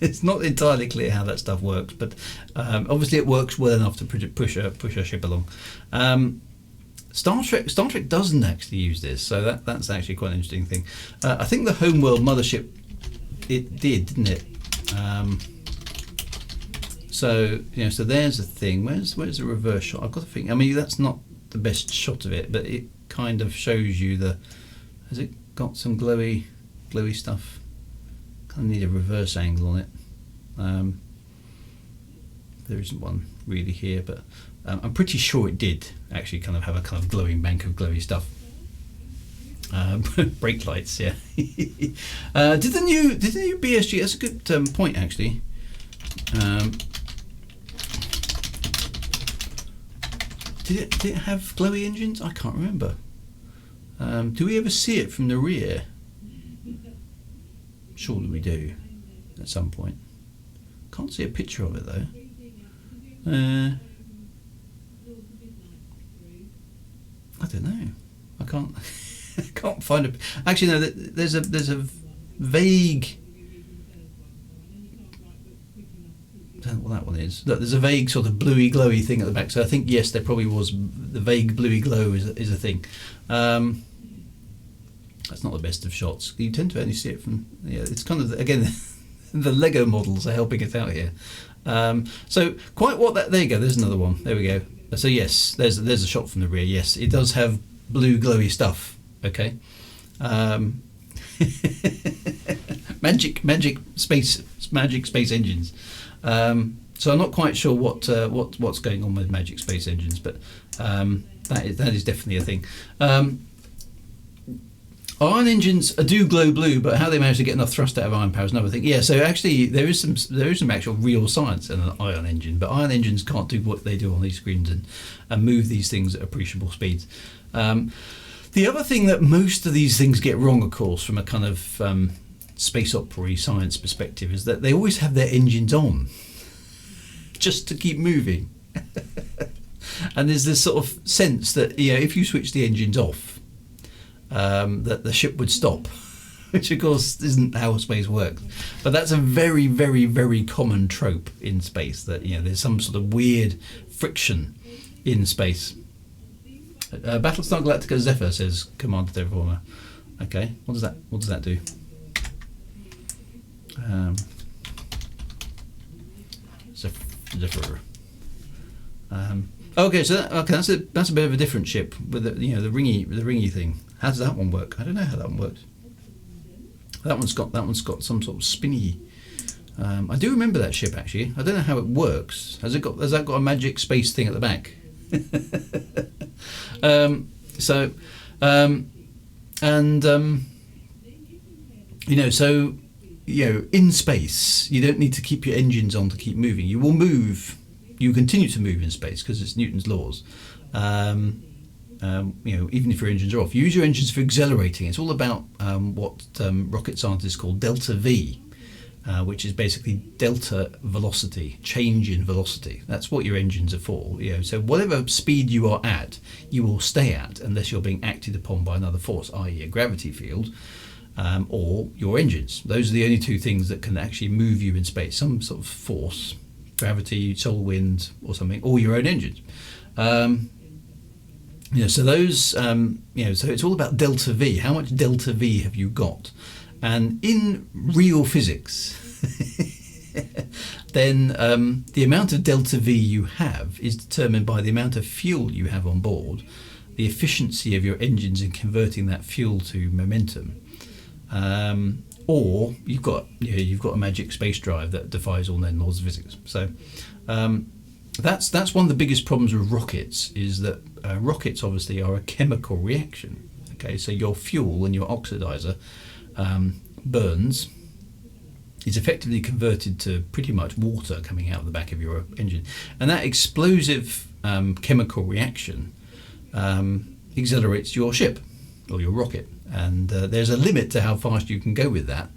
[SPEAKER 1] It's not entirely clear how that stuff works, but obviously it works well enough to push a ship along. Star Trek doesn't actually use this, so that's actually quite an interesting thing. I think the Homeworld Mothership, it didn't it? So there's a thing. Where's the reverse shot? I've got to think. I mean, that's not the best shot of it, but it kind of shows you has it got some glowy stuff? Kind of need a reverse angle on it. There isn't one really here, but I'm pretty sure it did actually kind of have a kind of glowing bank of glowy stuff. Brake lights, yeah. Did the new BSG? That's a good point actually. Did it have glowy engines? I can't remember. Do we ever see it from the rear? Surely we do, at some point. Can't see a picture of it though. I don't know. I can't. I can't find a. Actually, no. There's a vague. I don't know what that one is. Look, there's a vague sort of bluey glowy thing at the back. So I think yes, there probably was the vague bluey glow is a thing. That's not the best of shots. You tend to only see it from it's kind of again the Lego models are helping it out here. So quite what that. There you go. There's another one. There we go. So yes, there's a shot from the rear. Yes, it does have blue glowy stuff. Okay. magic space engines. So I'm not quite sure what's going on with magic space engines, but that is definitely a thing. Ion engines do glow blue, but how they manage to get enough thrust out of ion power is another thing. Yeah, so actually there is some actual real science in an ion engine, but ion engines can't do what they do on these screens and move these things at appreciable speeds. The other thing that most of these things get wrong, of course, from a kind of space opera science perspective, is that they always have their engines on just to keep moving. And there's this sort of sense that if you switch the engines off, that the ship would stop, which of course isn't how space works. But that's a very, very, very common trope in space, that there's some sort of weird friction in space. Battlestar Galactica Zephyr says Commander Terraformer. Okay, what does that do? Okay, so that's a bit of a different ship with the ringy thing. How does that one work? I don't know how that one works. That one's got some sort of spinny. I do remember that ship actually. I don't know how it works. Has that got a magic space thing at the back? In space, you don't need to keep your engines on to keep moving. You will move. You continue to move in space because it's Newton's laws. Even if your engines are off, use your engines for accelerating. It's all about what rocket scientists call delta V, which is basically delta velocity, change in velocity. That's what your engines are for. So whatever speed you are at, you will stay at unless you're being acted upon by another force, i.e. a gravity field, or your engines. Those are the only two things that can actually move you in space. Some sort of force, gravity, solar wind, or something, or your own engines. So those, so it's all about delta V. How much delta V have you got? And in real physics, then the amount of delta V you have is determined by the amount of fuel you have on board, the efficiency of your engines in converting that fuel to momentum, or you've got a magic space drive that defies all known laws of physics. So that's one of the biggest problems with rockets, is that rockets obviously are a chemical reaction. Okay, so your fuel and your oxidizer burns, is effectively converted to pretty much water coming out of the back of your engine, and that explosive chemical reaction accelerates your ship or your rocket, and there's a limit to how fast you can go with that,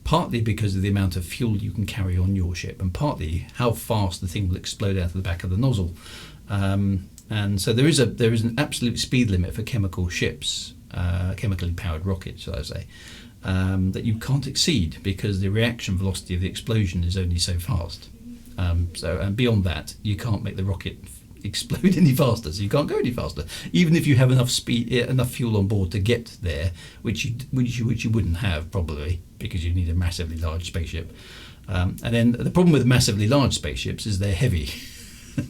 [SPEAKER 1] partly because of the amount of fuel you can carry on your ship, and partly how fast the thing will explode out of the back of the nozzle. And so there is an absolute speed limit for chemical ships, chemically powered rockets, shall I say, that you can't exceed, because the reaction velocity of the explosion is only so fast. And beyond that, you can't make the rocket explode any faster, so you can't go any faster, even if you have enough fuel on board to get there, which you wouldn't have probably, because you need a massively large spaceship. And then the problem with massively large spaceships is they're heavy,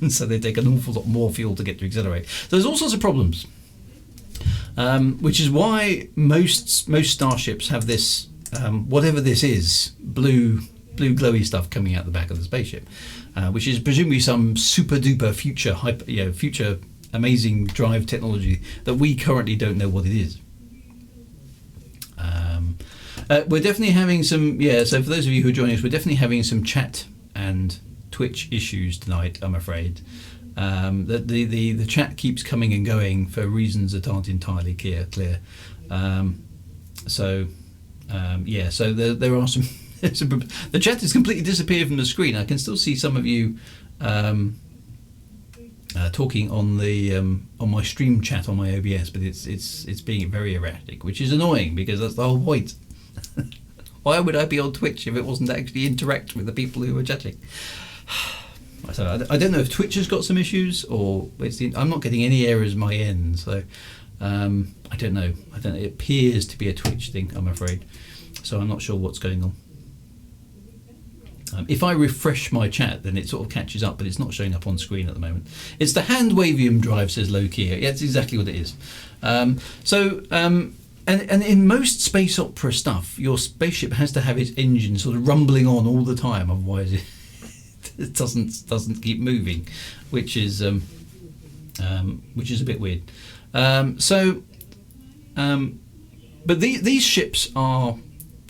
[SPEAKER 1] and so they take an awful lot more fuel to get to accelerate. So there's all sorts of problems, which is why most starships have this whatever this is, blue glowy stuff coming out the back of the spaceship, which is presumably some super duper future amazing drive technology that we currently don't know what it is. We're definitely having some, so for those of you who are joining us, we're definitely having some chat and Twitch issues tonight, I'm afraid. The chat keeps coming and going for reasons that aren't entirely clear. So there are some. The chat has completely disappeared from the screen. I can still see some of you talking on the on my stream chat on my OBS, but it's being very erratic, which is annoying, because that's the whole point. Why would I be on Twitch if it wasn't actually interact with the people who are chatting? So I don't know if Twitch has got some issues, or I'm not getting any errors my end. So I don't know. It appears to be a Twitch thing, I'm afraid. So I'm not sure what's going on. If I refresh my chat, then it sort of catches up, but it's not showing up on screen at the moment. It's the hand wavium drive, says Loki. Yeah, that's exactly what it is. And in most space opera stuff, your spaceship has to have its engine sort of rumbling on all the time, otherwise it doesn't keep moving, which is a bit weird. But these ships are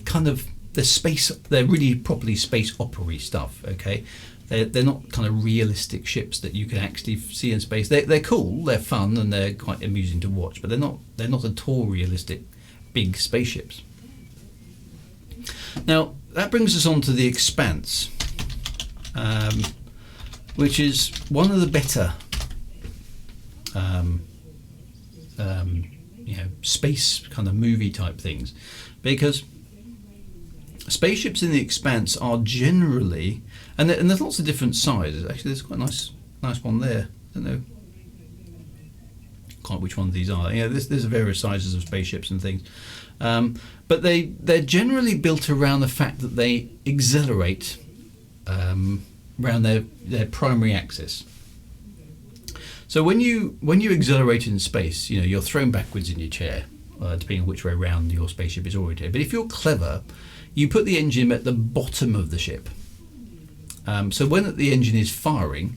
[SPEAKER 1] kind of they're really properly space opera-y stuff. Okay, they're not kind of realistic ships that you can actually see in space. They're cool, they're fun, and they're quite amusing to watch, but they're not at all realistic big spaceships. Now that brings us on to the Expanse, which is one of the better space kind of movie type things, because spaceships in the Expanse are generally, and there's lots of different sizes. Actually, there's quite a nice one there. I don't know quite which one of these are. There's various sizes of spaceships and things, but they're generally built around the fact that they accelerate around their primary axis. So when you accelerate in space, you're thrown backwards in your chair, depending on which way around your spaceship is oriented. But if you're clever, you put the engine at the bottom of the ship. So when the engine is firing,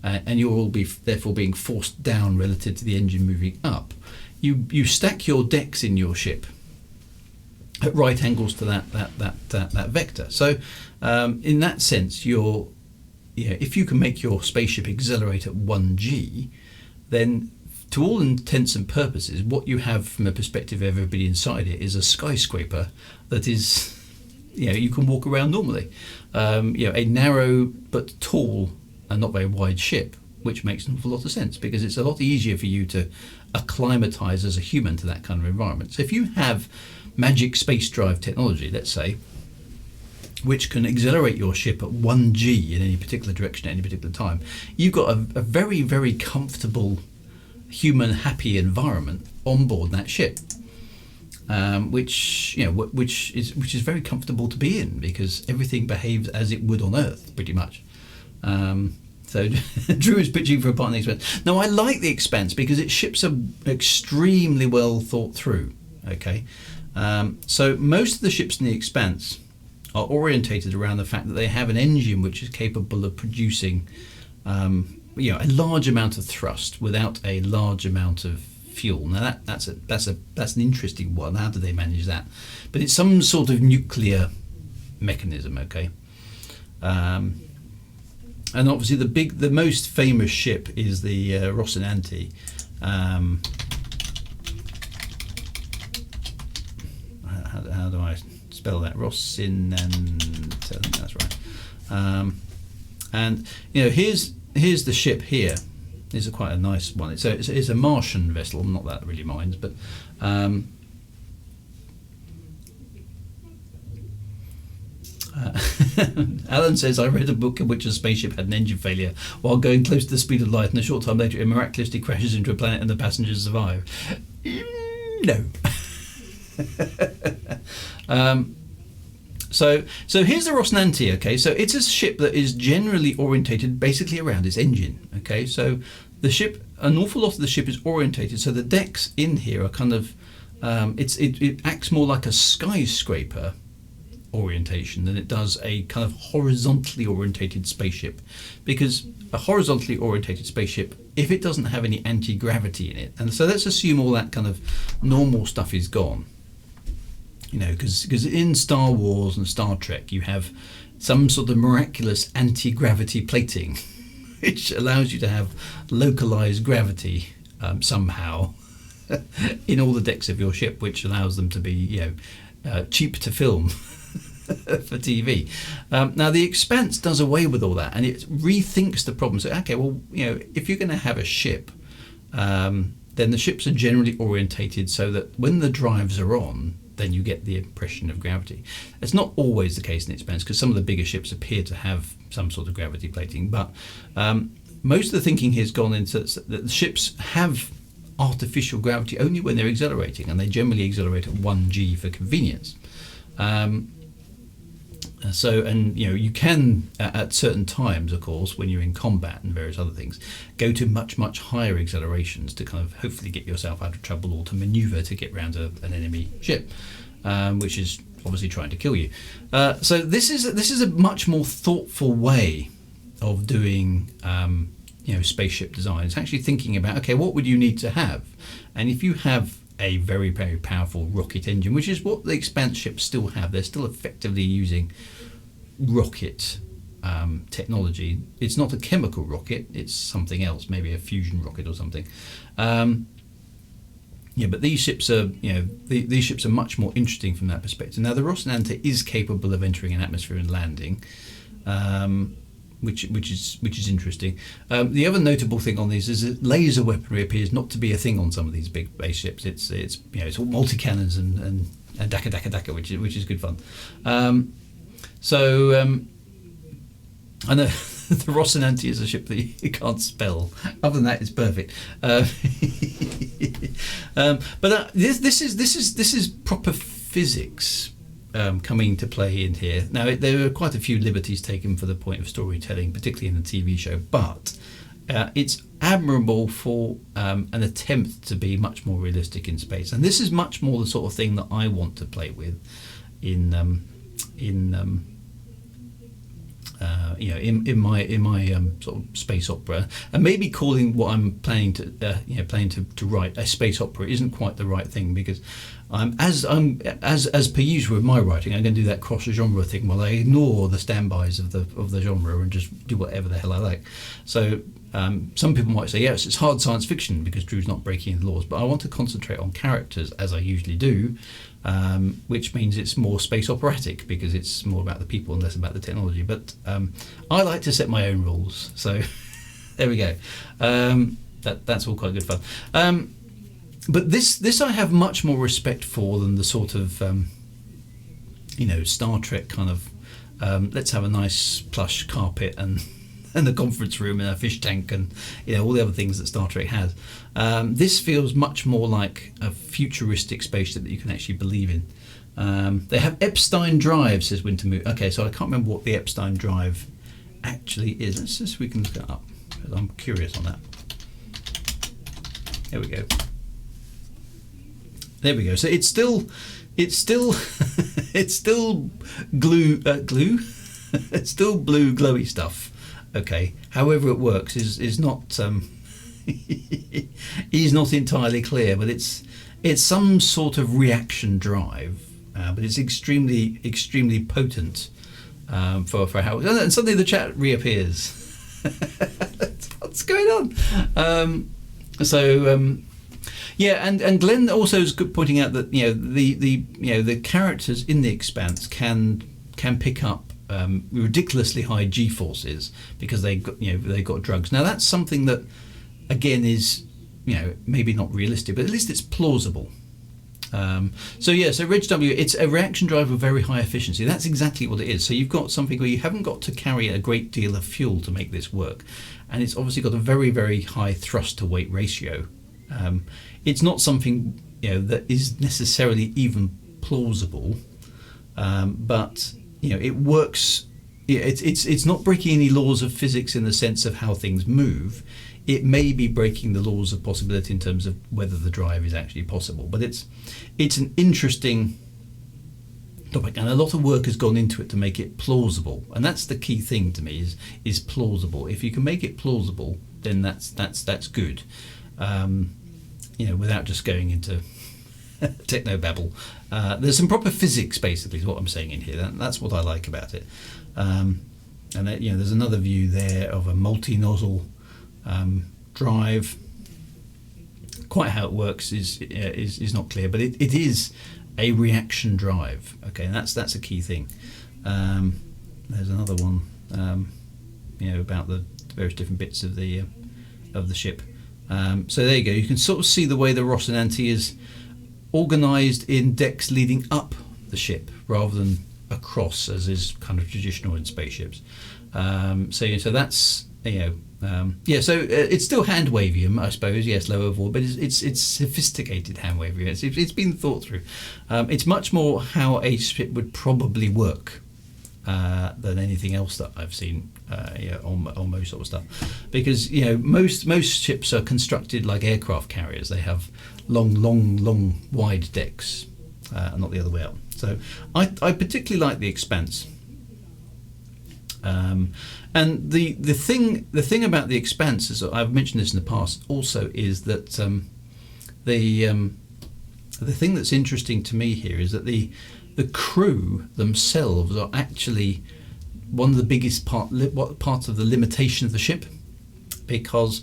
[SPEAKER 1] and you're all therefore being forced down relative to the engine moving up, you stack your decks in your ship at right angles to that vector. So in that sense, if you can make your spaceship accelerate at 1g, then to all intents and purposes, what you have from a perspective of everybody inside it is a skyscraper that is, you can walk around normally. A narrow but tall and not very wide ship, which makes an awful lot of sense because it's a lot easier for you to acclimatise as a human to that kind of environment. So if you have magic space drive technology, let's say, which can accelerate your ship at 1g in any particular direction at any particular time, you've got a very, very comfortable human happy environment on board that ship, which is very comfortable to be in because everything behaves as it would on Earth pretty much. So Druids pitching for a part in the Expanse. Now I like the Expanse because its ships are extremely well thought through. Okay, so most of the ships in the Expanse are orientated around the fact that they have an engine which is capable of producing a large amount of thrust without a large amount of fuel. Now that's an interesting one. How do they manage that? But it's some sort of nuclear mechanism. Okay. And obviously the most famous ship is the Rocinante. How do I spell that? Rocinante, I think that's right. And here's the ship here. This is quite a nice one. It's a Martian vessel. Not that it really minds, but Alan says, I read a book in which a spaceship had an engine failure while going close to the speed of light, and a short time later it miraculously crashes into a planet and the passengers survive. No. So here's the Rocinante. Okay, so it's a ship that is generally orientated basically around its engine. Okay, so the ship, an awful lot of the ship is orientated, so the decks in here are kind of it acts more like a skyscraper orientation than it does a kind of horizontally orientated spaceship, because a horizontally orientated spaceship, if it doesn't have any anti-gravity in it, and so let's assume all that kind of normal stuff is gone, because in Star Wars and Star Trek you have some sort of miraculous anti-gravity plating which allows you to have localized gravity somehow in all the decks of your ship, which allows them to be cheap to film for TV. Now the Expanse does away with all that, and it rethinks the problem. So okay, well, if you're going to have a ship, then the ships are generally orientated so that when the drives are on, then you get the impression of gravity. It's not always the case in Expanse, because some of the bigger ships appear to have some sort of gravity plating, but most of the thinking here has gone into that the ships have artificial gravity only when they're accelerating, and they generally accelerate at 1g for convenience. You can at certain times, of course, when you're in combat and various other things, go to much, much higher accelerations to kind of hopefully get yourself out of trouble or to maneuver to get round an enemy ship, which is obviously trying to kill you. So this is a much more thoughtful way of doing spaceship design. It's actually thinking about, okay, what would you need to have? And if you have a very, very powerful rocket engine, which is what the Expanse ships still have, they're still effectively using rocket technology. It's not a chemical rocket, it's something else, maybe a fusion rocket or something. But these ships are, these ships are much more interesting from that perspective. Now the Rocinante is capable of entering an atmosphere and landing, which is interesting. The other notable thing on these is that laser weaponry appears not to be a thing on some of these big spaceships. It's all multi cannons and daka, which is good fun. I know the Rocinante is a ship that you can't spell. Other than that, it's perfect. But this is proper physics. coming into play in here. Now, there are quite a few liberties taken for the point of storytelling, particularly in the TV show, but it's admirable for an attempt to be much more realistic in space. And this is much more the sort of thing that I want to play with in my sort of space opera, and maybe calling what I'm planning to write a space opera isn't quite the right thing, because as per usual with my writing, I'm going to do that cross genre thing while I ignore the standbys of the genre and just do whatever the hell I like. So some people might say, yes, it's hard science fiction because Drew's not breaking the laws, but I want to concentrate on characters as I usually do, which means it's more space operatic because it's more about the people and less about the technology. But I like to set my own rules, so there we go. That's all quite good fun. But this I have much more respect for than the sort of Star Trek kind of let's have a nice plush carpet and a conference room and a fish tank and all the other things that Star Trek has. This feels much more like a futuristic spaceship that you can actually believe in. They have Epstein drive, says Wintermoon. Okay, so I can't remember what the Epstein drive actually is. Let's see if we can look it up. I'm curious on that. There we go. There we go. So it's still it's still glue. It's still blue glowy stuff. Okay. However it works is not is not entirely clear, but it's some sort of reaction drive, but it's extremely potent for how. And suddenly the chat reappears. What's going on? Yeah, and Glenn also is pointing out that the characters in the Expanse can pick up ridiculously high G-forces because they got drugs. Now that's something that again is maybe not realistic, but at least it's plausible. So Reg W, it's a reaction drive of very high efficiency. That's exactly what it is. So you've got something where you haven't got to carry a great deal of fuel to make this work, and it's obviously got a very, very high thrust to weight ratio. It's not something that is necessarily even plausible, but it works. It's not breaking any laws of physics in the sense of how things move. It may be breaking the laws of possibility in terms of whether the drive is actually possible, but it's an interesting topic, and a lot of work has gone into it to make it plausible, and that's the key thing to me is plausible. If you can make it plausible, then that's good. Without just going into technobabble. There's some proper physics, basically, is what I'm saying in here. That's what I like about it. And there's another view there of a multi-nozzle drive. Quite how it works is not clear, but it is a reaction drive. Okay, and that's a key thing. There's another one, about the various different bits of the ship. So there you go. You can sort of see the way the Rocinante is organised in decks leading up the ship rather than across, as is kind of traditional in spaceships. So that's So it's still hand wavium, I suppose. Yes, lower void, but it's sophisticated hand wavium. It's been thought through. It's much more how a ship would probably work than anything else that I've seen on most sort of stuff, because most ships are constructed like aircraft carriers. They have long wide decks, and not the other way up. So I particularly like the Expanse, and the thing about the Expanse is, I've mentioned this in the past also, is that the thing that's interesting to me here is that the crew themselves are actually one of the biggest part of the limitation of the ship, because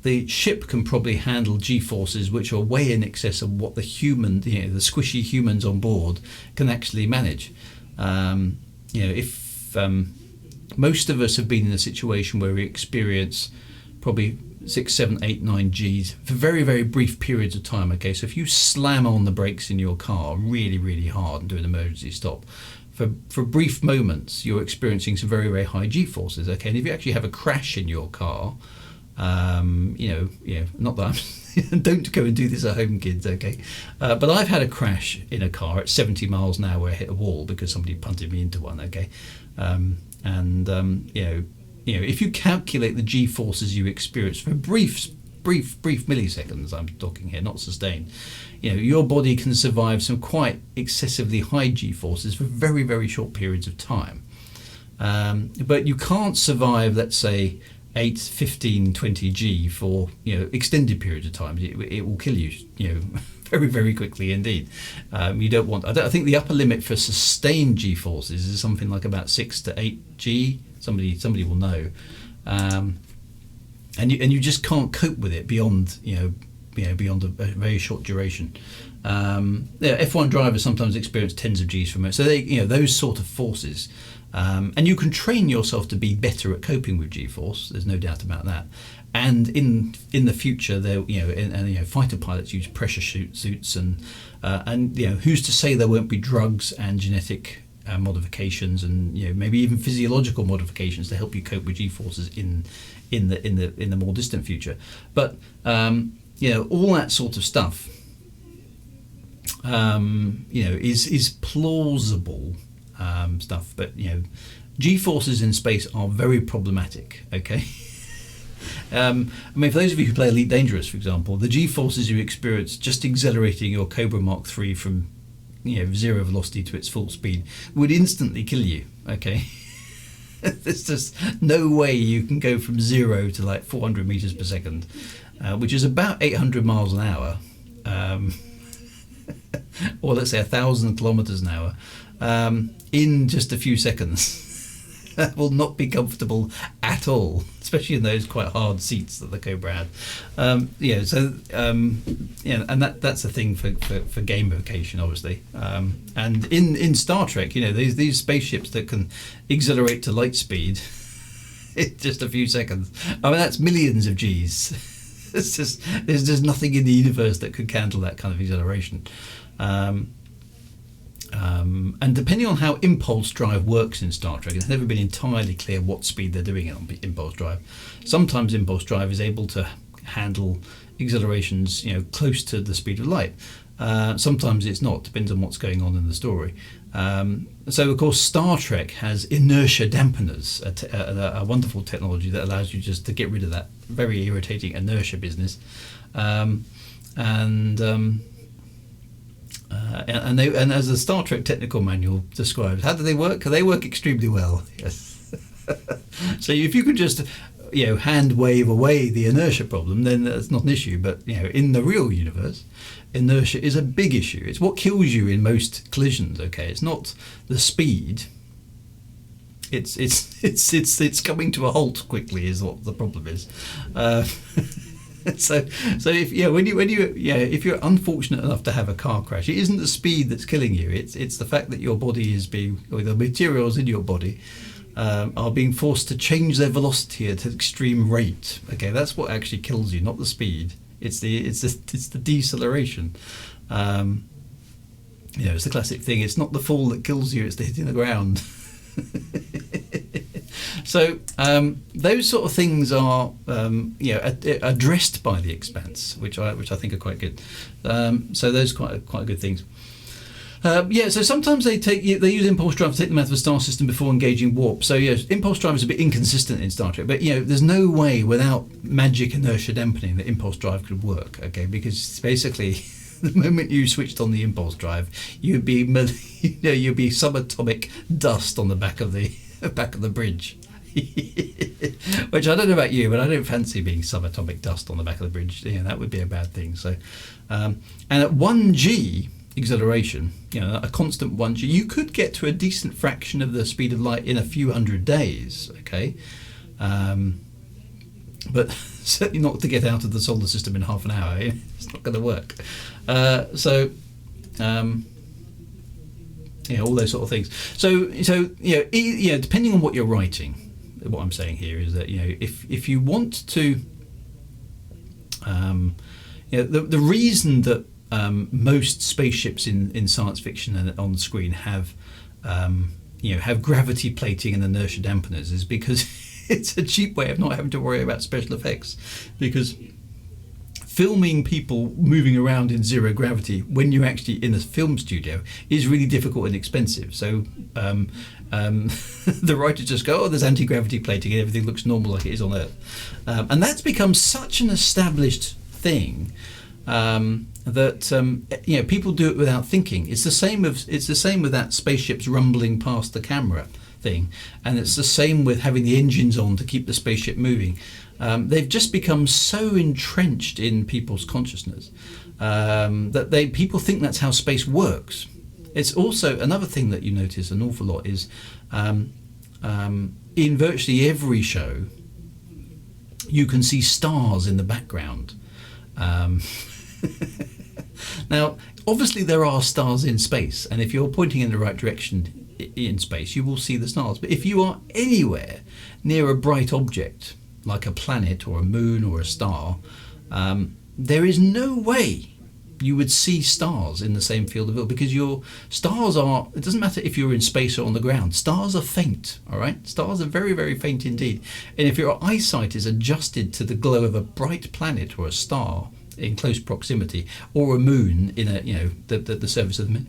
[SPEAKER 1] the ship can probably handle G-forces which are way in excess of what the the squishy humans on board can actually manage. If most of us have been in a situation where we experience probably 6, 7, 8, 9 Gs for very, very brief periods of time. Okay, so if you slam on the brakes in your car really, really hard and do an emergency stop, for brief moments you're experiencing some very, very high G-forces. Okay, and if you actually have a crash in your car, not that Don't go and do this at home, kids. Okay, but I've had a crash in a car at 70 miles an hour where I hit a wall because somebody punted me into one. Okay, if you calculate the G forces you experience for brief milliseconds, I'm talking here, not sustained, your body can survive some quite excessively high G forces for very, very short periods of time. But you can't survive, let's say, 8, 15, 20 G for extended periods of time. It will kill you, very, very quickly indeed. You don't want. I think the upper limit for sustained G forces is something like about 6 to 8 G. Somebody will know, and you just can't cope with it beyond beyond a very short duration. F1 drivers sometimes experience tens of Gs from it, so those sort of forces. And you can train yourself to be better at coping with G-force. There's no doubt about that. And in the future, there fighter pilots use pressure suits, and who's to say there won't be drugs and genetic modifications, and maybe even physiological modifications to help you cope with G-forces in the more distant future. But all that sort of stuff is plausible. Stuff, but G-forces in space are very problematic. Okay, for those of you who play Elite Dangerous, for example, the G-forces you experience just accelerating your Cobra Mark III from 0 velocity to its full speed would instantly kill you. Okay, there's just no way you can go from 0 to like 400 meters per second, which is about 800 miles an hour, or let's say 1,000 kilometers an hour. In just a few seconds. That will not be comfortable at all, especially in those quite hard seats that the Cobra had. And that's a thing for gamification, obviously. And in Star Trek, these spaceships that can accelerate to light speed in just a few seconds. That's millions of Gs. There's just nothing in the universe that could handle that kind of acceleration. And depending on how impulse drive works in Star Trek, it's never been entirely clear what speed they're doing it on impulse drive. Sometimes impulse drive is able to handle accelerations, close to the speed of light. Sometimes it's not, depends on what's going on in the story. So of course Star Trek has Inertia Dampeners, a wonderful technology that allows you just to get rid of that very irritating inertia business. And as the Star Trek technical manual describes, how do they work? They work extremely well. Yes. So if you could just hand wave away the inertia problem, then that's not an issue. But in the real universe, inertia is a big issue. It's what kills you in most collisions. Okay, it's not the speed. It's coming to a halt quickly is what the problem is. So if if you're unfortunate enough to have a car crash, it isn't the speed that's killing you. It's the fact that your body or the materials in your body are being forced to change their velocity at an extreme rate. Okay, that's what actually kills you, not the speed. It's the deceleration. It's the classic thing. It's not the fall that kills you; it's the hitting the ground. So those sort of things are addressed by the Expanse, which I think are quite good. So those are quite good things. So sometimes they use impulse drive to take them out of the star system before engaging warp. So impulse drive is a bit inconsistent in Star Trek, but there's no way without magic inertia dampening that impulse drive could work. Okay, because basically the moment you switched on the impulse drive, you'd be subatomic dust on the back of the bridge. Which I don't know about you, but I don't fancy being subatomic dust on the back of the bridge. That would be a bad thing. So, and at 1G acceleration, a constant 1G, you could get to a decent fraction of the speed of light in a few hundred days. Okay, but certainly not to get out of the solar system in half an hour. It's not going to work. All those sort of things. So depending on what you're writing. What I'm saying here is that if you want to, the reason that most spaceships in science fiction and on the screen have gravity plating and inertia dampeners is because it's a cheap way of not having to worry about special effects. Because filming people moving around in zero gravity when you're actually in a film studio is really difficult and expensive. So the writers just go, oh, there's anti-gravity plating and everything looks normal like it is on Earth. And that's become such an established thing that people do it without thinking. It's the same with that spaceships rumbling past the camera thing, and it's the same with having the engines on to keep the spaceship moving. They've just become so entrenched in people's consciousness that people think that's how space works. It's also another thing that you notice an awful lot is in virtually every show you can see stars in the background. Now, obviously there are stars in space, and if you're pointing in the right direction in space, you will see the stars. But if you are anywhere near a bright object, like a planet or a moon or a star, there is no way you would see stars in the same field of view, because your stars are, it doesn't matter if you're in space or on the ground, stars are faint, all right? Stars are very, very faint indeed. And if your eyesight is adjusted to the glow of a bright planet or a star in close proximity, or a moon in the surface of the moon,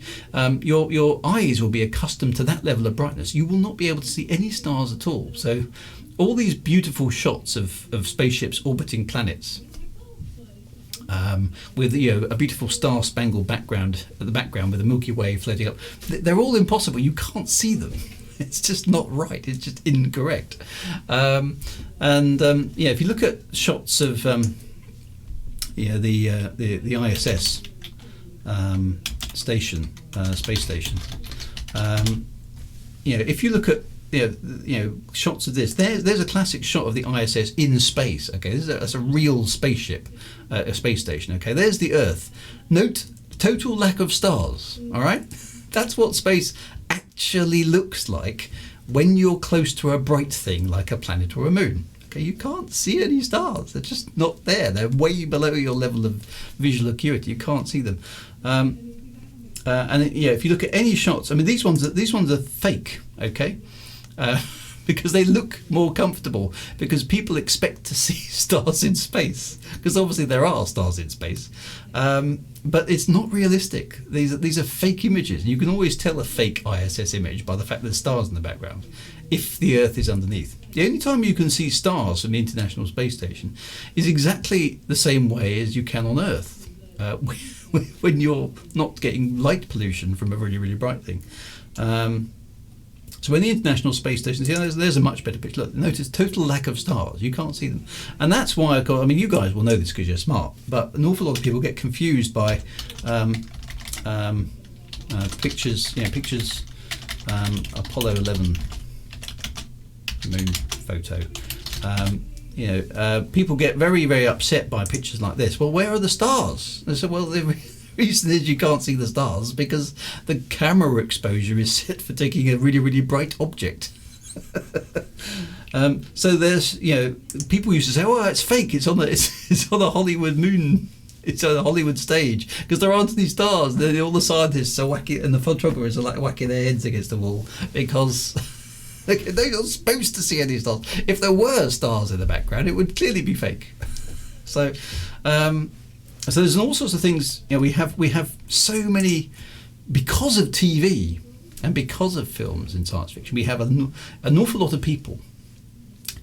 [SPEAKER 1] your eyes will be accustomed to that level of brightness. You will not be able to see any stars at all. So all these beautiful shots of spaceships orbiting planets, with a beautiful star-spangled background at the background with the Milky Way floating up, they're all impossible. You can't see them. It's just not right. It's just incorrect. If you look at shots of the ISS station, space station, if you look at shots of this, there's a classic shot of the ISS in space. Okay, that's a real spaceship, a space station. Okay, there's the Earth. Note total lack of stars. All right, that's what space actually looks like when you're close to a bright thing like a planet or a moon. Okay, you can't see any stars. They're just not there. They're way below your level of visual acuity. You can't see them. If you look at any shots, I mean, these ones are fake. Okay. Because they look more comfortable, because people expect to see stars in space, because obviously there are stars in space, but it's not realistic. These are fake images. You can always tell a fake ISS image by the fact there's stars in the background if the Earth is underneath. The only time you can see stars from the International Space Station is exactly the same way as you can on Earth, when you're not getting light pollution from a really, really bright thing. So when the International Space Station, there's a much better picture. Look, notice total lack of stars. You can't see them. And that's why, you guys will know this because you're smart, but an awful lot of people get confused by pictures, Apollo 11 moon photo. People get very, very upset by pictures like this. Well, where are the stars? They say, well, the reason is you can't see the stars because the camera exposure is set for taking a really, really bright object. So there's, people used to say, "Oh, it's fake. It's on a Hollywood moon. It's on a Hollywood stage because there aren't any stars." All the scientists are whacking, and the photographers are like whacking their heads against the wall because they're not supposed to see any stars. If there were stars in the background, it would clearly be fake. So there's all sorts of things. We have so many, because of TV and because of films in science fiction. We have an awful lot of people.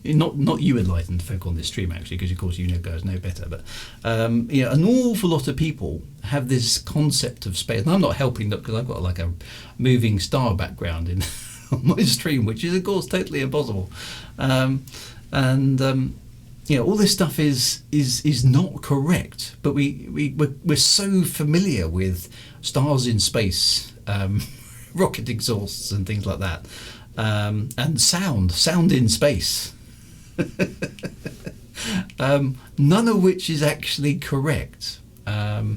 [SPEAKER 1] Not you enlightened folk on this stream actually, because of course guys know better. But an awful lot of people have this concept of space, and I'm not helping that because I've got like a moving star background in on my stream, which is of course totally impossible. All this stuff is not correct, but we're so familiar with stars in space, rocket exhausts and things like that, and sound in space, none of which is actually correct. So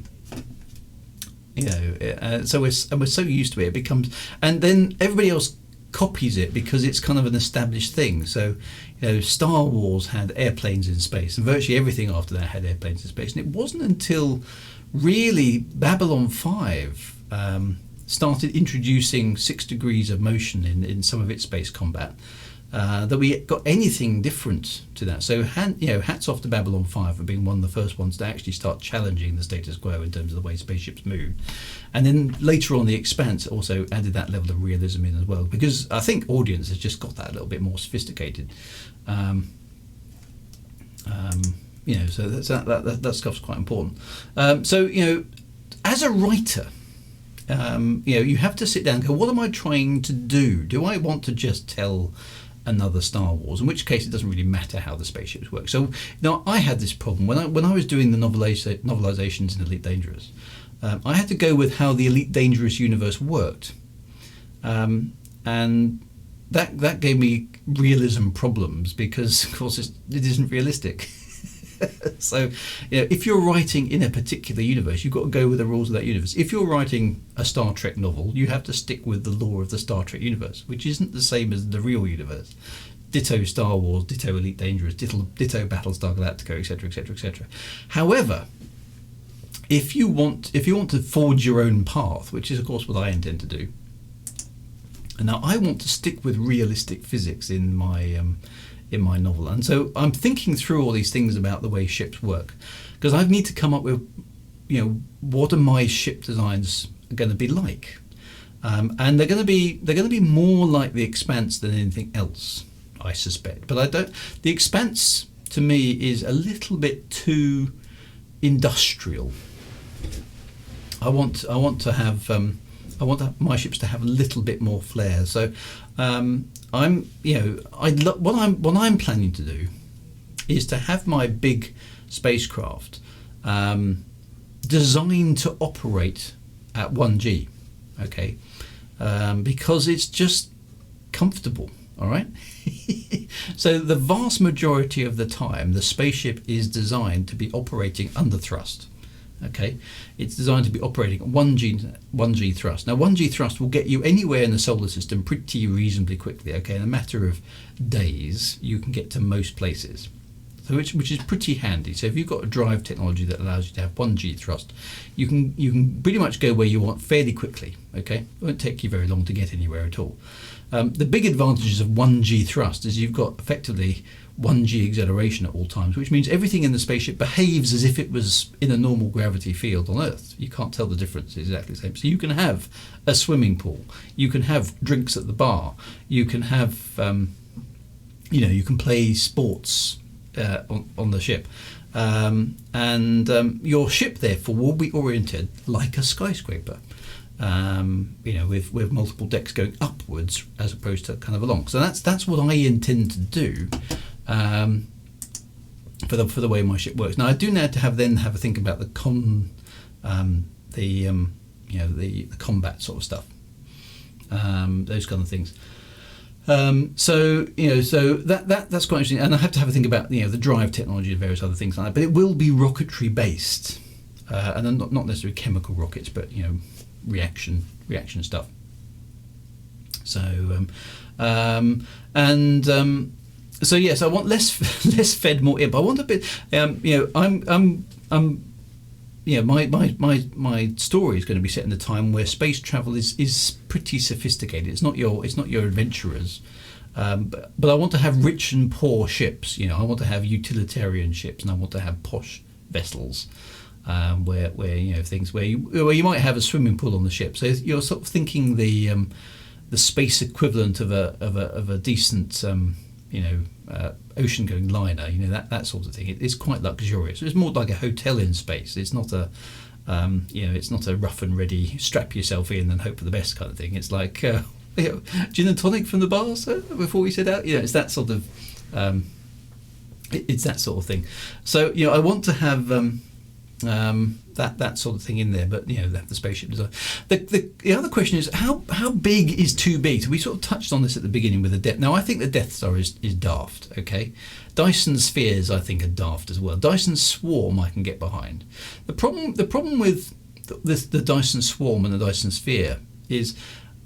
[SPEAKER 1] we're so used to it becomes, and then everybody else copies it because it's kind of an established thing. So Star Wars had airplanes in space, and virtually everything after that had airplanes in space. And it wasn't until really Babylon 5 started introducing 6 degrees of motion in some of its space combat that we got anything different to that. So hats off to Babylon 5 for being one of the first ones to actually start challenging the status quo in terms of the way spaceships move. And then later on, the Expanse also added that level of realism in as well, because I think audience has just got that a little bit more sophisticated. So that stuff's quite important. As a writer, you have to sit down and go, what am I trying to do? Do I want to just tell another Star Wars? In which case, it doesn't really matter how the spaceships work. So now I had this problem when I was doing the novelizations in Elite Dangerous. I had to go with how the Elite Dangerous universe worked, and that gave me realism problems because, of course, it isn't realistic. So, if you're writing in a particular universe, you've got to go with the rules of that universe. If you're writing a Star Trek novel, you have to stick with the law of the Star Trek universe, which isn't the same as the real universe. Ditto Star Wars, ditto Elite Dangerous, ditto Battlestar Galactica, etc., etc., etc. However, if you want to forge your own path, which is of course what I intend to do, and now I want to stick with realistic physics in my novel, and so I'm thinking through all these things about the way ships work, because I need to come up with, what are my ship designs going to be like, and they're going to be more like the Expanse than anything else, I suspect. But the Expanse to me is a little bit too industrial. I want my ships to have a little bit more flair. So what I'm planning to do is to have my big spacecraft designed to operate at 1G, okay, because it's just comfortable. All right. So the vast majority of the time, the spaceship is designed to be operating under thrust. Okay, it's designed to be operating at 1G thrust. Now, 1G thrust will get you anywhere in the solar system pretty reasonably quickly. Okay, in a matter of days, you can get to most places, so which is pretty handy. So if you've got a drive technology that allows you to have 1G thrust, you can pretty much go where you want fairly quickly. Okay, it won't take you very long to get anywhere at all. The big advantages of 1G thrust is you've got effectively 1G acceleration at all times, which means everything in the spaceship behaves as if it was in a normal gravity field on Earth. You can't tell the difference, it's exactly the same. So you can have a swimming pool, you can have drinks at the bar, you can have, you can play sports on the ship. Your ship, therefore, will be oriented like a skyscraper. With multiple decks going upwards as opposed to kind of along. So that's what I intend to do for the way my ship works. Now I do now to have a think about the combat sort of stuff, those kind of things. So that's quite interesting, and I have to have a think about the drive technology and various other things like that. But it will be rocketry based, and not necessarily chemical rockets, but reaction stuff. So yes, I want less fed, more air, but I want a bit. My story is going to be set in a time where space travel is pretty sophisticated. It's not your adventurers, but I want to have rich and poor ships. I want to have utilitarian ships, and I want to have posh vessels. Where things where you might have a swimming pool on the ship, so you're sort of thinking the space equivalent of a decent ocean-going liner, that sort of thing. It's quite luxurious. It's more like a hotel in space. It's not a it's not a rough and ready, strap yourself in and hope for the best kind of thing. It's like gin and tonic from the bar, sir, before we set out. It's that sort of it's that sort of thing. So I want to have that sort of thing in there, but the spaceship design. The other question is how big is too big? So we sort of touched on this at the beginning with the Death. Now I think the Death Star is daft. Okay, Dyson Spheres I think are daft as well. Dyson Swarm I can get behind. The problem with the Dyson Swarm and the Dyson Sphere is,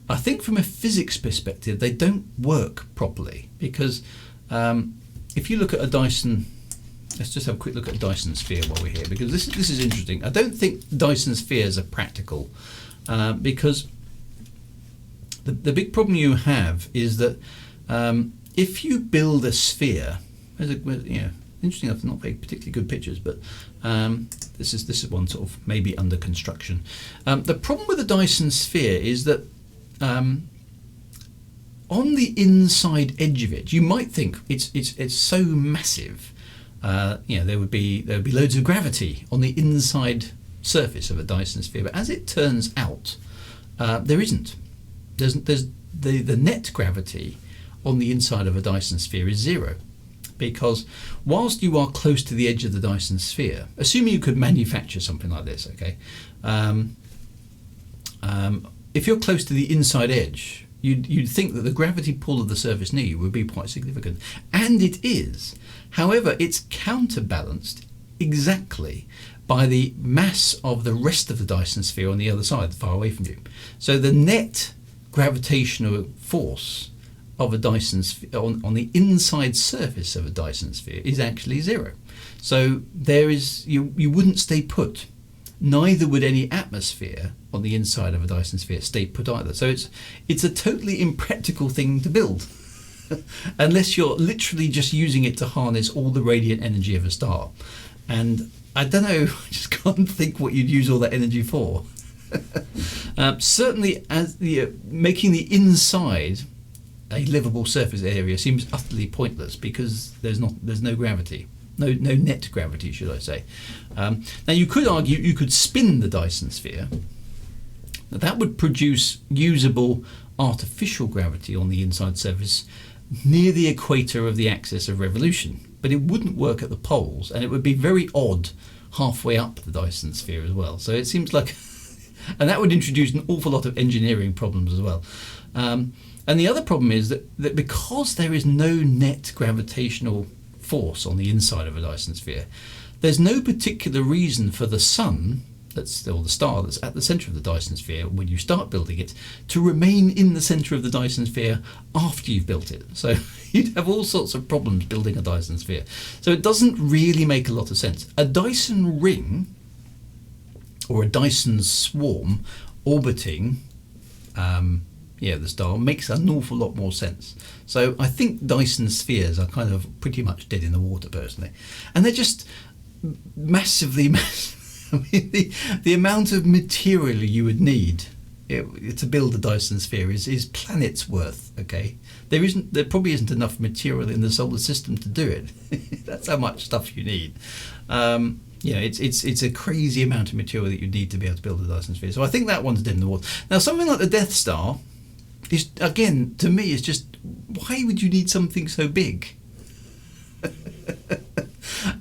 [SPEAKER 1] I think from a physics perspective they don't work properly, because if you look at a Dyson. Let's just have a quick look at Dyson Sphere while we're here, because this is interesting. I don't think Dyson Spheres are practical, because the big problem you have is that if you build a sphere, interesting enough, not very particularly good pictures, but this is one sort of maybe under construction. The problem with the Dyson Sphere is that on the inside edge of it, you might think it's so massive. There would be loads of gravity on the inside surface of a Dyson Sphere, but as it turns out, there isn't. There's the net gravity on the inside of a Dyson Sphere is zero, because whilst you are close to the edge of the Dyson Sphere, assuming you could manufacture something like this, okay, if you're close to the inside edge, you'd think that the gravity pull of the surface near you would be quite significant, and it is. However, it's counterbalanced exactly by the mass of the rest of the Dyson Sphere on the other side, far away from you. So the net gravitational force of a Dyson Sphere on the inside surface of a Dyson Sphere is actually zero. So there is you wouldn't stay put. Neither would any atmosphere on the inside of a Dyson Sphere stay put either. So it's a totally impractical thing to build, unless you're literally just using it to harness all the radiant energy of a star. And I don't know, I just can't think what you'd use all that energy for. Certainly, as making the inside a livable surface area seems utterly pointless, because there's no gravity. No net gravity, should I say. Now you could argue you could spin the Dyson Sphere. That would produce usable artificial gravity on the inside surface near the equator of the axis of revolution, but it wouldn't work at the poles, and it would be very odd halfway up the Dyson Sphere as well. So it seems like, and that would introduce an awful lot of engineering problems as well. And the other problem is that because there is no net gravitational force on the inside of a Dyson Sphere, there's no particular reason for the sun, or the star that's at the centre of the Dyson Sphere when you start building it, to remain in the centre of the Dyson Sphere after you've built it. So you'd have all sorts of problems building a Dyson Sphere. So it doesn't really make a lot of sense. A Dyson ring or a Dyson swarm orbiting the star makes an awful lot more sense. So I think Dyson Spheres are kind of pretty much dead in the water, personally. And they're just massively I mean, the amount of material you would need to build a Dyson Sphere is planets worth, okay? There probably isn't enough material in the solar system to do it. That's how much stuff you need. It's a crazy amount of material that you need to be able to build a Dyson Sphere. So I think that one's dead in the water. Now, something like the Death Star is, again, to me, is just, why would you need something so big?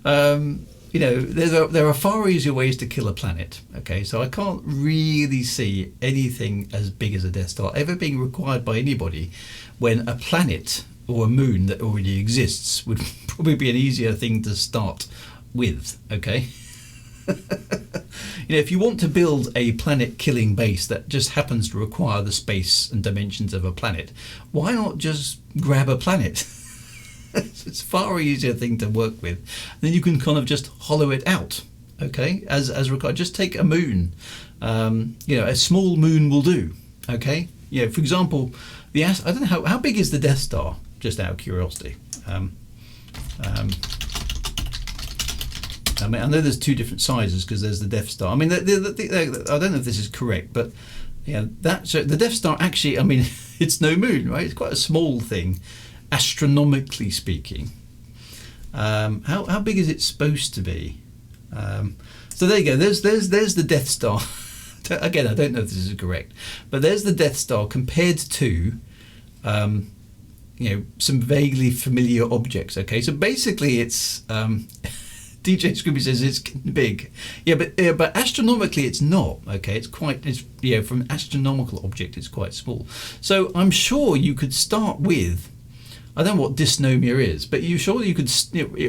[SPEAKER 1] There are far easier ways to kill a planet. Okay, so I can't really see anything as big as a Death Star ever being required by anybody, when a planet or a moon that already exists would probably be an easier thing to start with. Okay. If you want to build a planet-killing base that just happens to require the space and dimensions of a planet, why not just grab a planet? It's a far easier thing to work with. Then you can kind of just hollow it out, okay, as required. Just take a moon. A small moon will do, okay? For example, I don't know how big is the Death Star, just out of curiosity. I know there's two different sizes, because there's the Death Star. I mean, I don't know if this is correct, but so the Death Star actually, I mean, it's no moon, right? It's quite a small thing, astronomically speaking. How big is it supposed to be? So there you go. There's the Death Star. Again, I don't know if this is correct, but there's the Death Star compared to some vaguely familiar objects. Okay, so basically it's DJ Scooby says it's big. But astronomically it's not. Okay, from an astronomical object it's quite small. So I'm sure you could start with, I don't know what dysnomia is, but you could,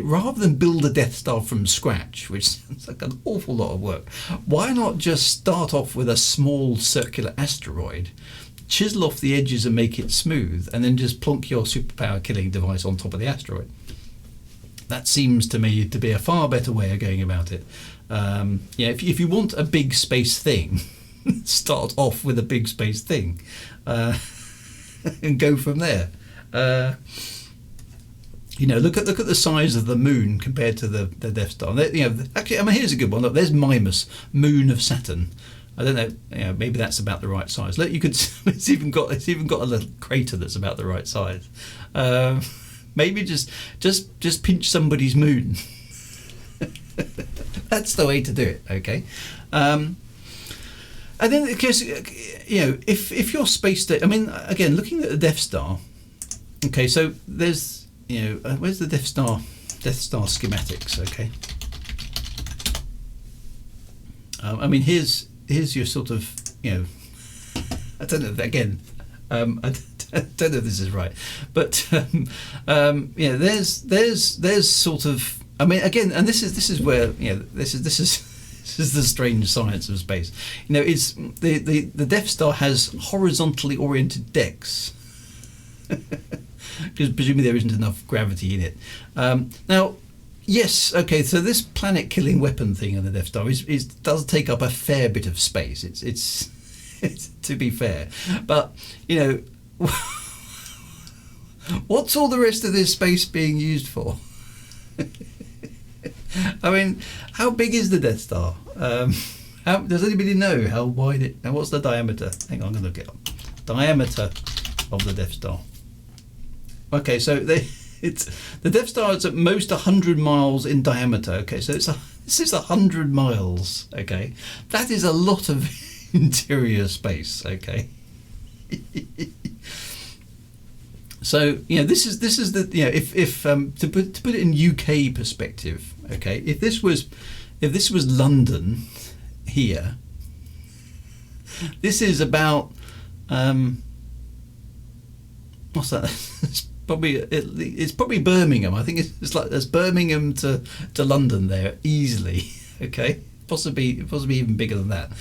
[SPEAKER 1] rather than build a Death Star from scratch, which sounds like an awful lot of work, why not just start off with a small circular asteroid, chisel off the edges and make it smooth, and then just plonk your superpower killing device on top of the asteroid? That seems to me to be a far better way of going about it. If you want a big space thing, start off with a big space thing, and go from there. look at the size of the moon compared to the Death Star. Actually, I mean, here's a good one. Look, there's Mimas, moon of Saturn. I don't know. Maybe that's about the right size. Look, you could. It's even got a little crater that's about the right size. Maybe just pinch somebody's moon. That's the way to do it. Okay. And then, because if your space station, I mean, again, looking at the Death Star. Okay, so there's where's the Death Star schematics? Okay. I mean, here's your sort of I don't know again. I don't know if this is right, but there's sort of, I mean, again, and this is where this is the strange science of space. It's the Death Star has horizontally oriented decks because presumably there isn't enough gravity in it. Now, yes, okay, so this planet-killing weapon thing on the Death Star does take up a fair bit of space. It's to be fair, but what's all the rest of this space being used for? I mean, how big is the Death Star? Does anybody know how wide it? And what's the diameter? Hang on, I'm going to look it up. Diameter of the Death Star. Okay, so the Death Star is at most 100 miles in diameter. Okay, so this is 100 miles. Okay, that is a lot of interior space. Okay. So this is the if to put it in UK perspective. Okay, if this was London here, this is about what's that? It's probably Birmingham. I think it's like there's Birmingham to London there easily. Okay, possibly even bigger than that.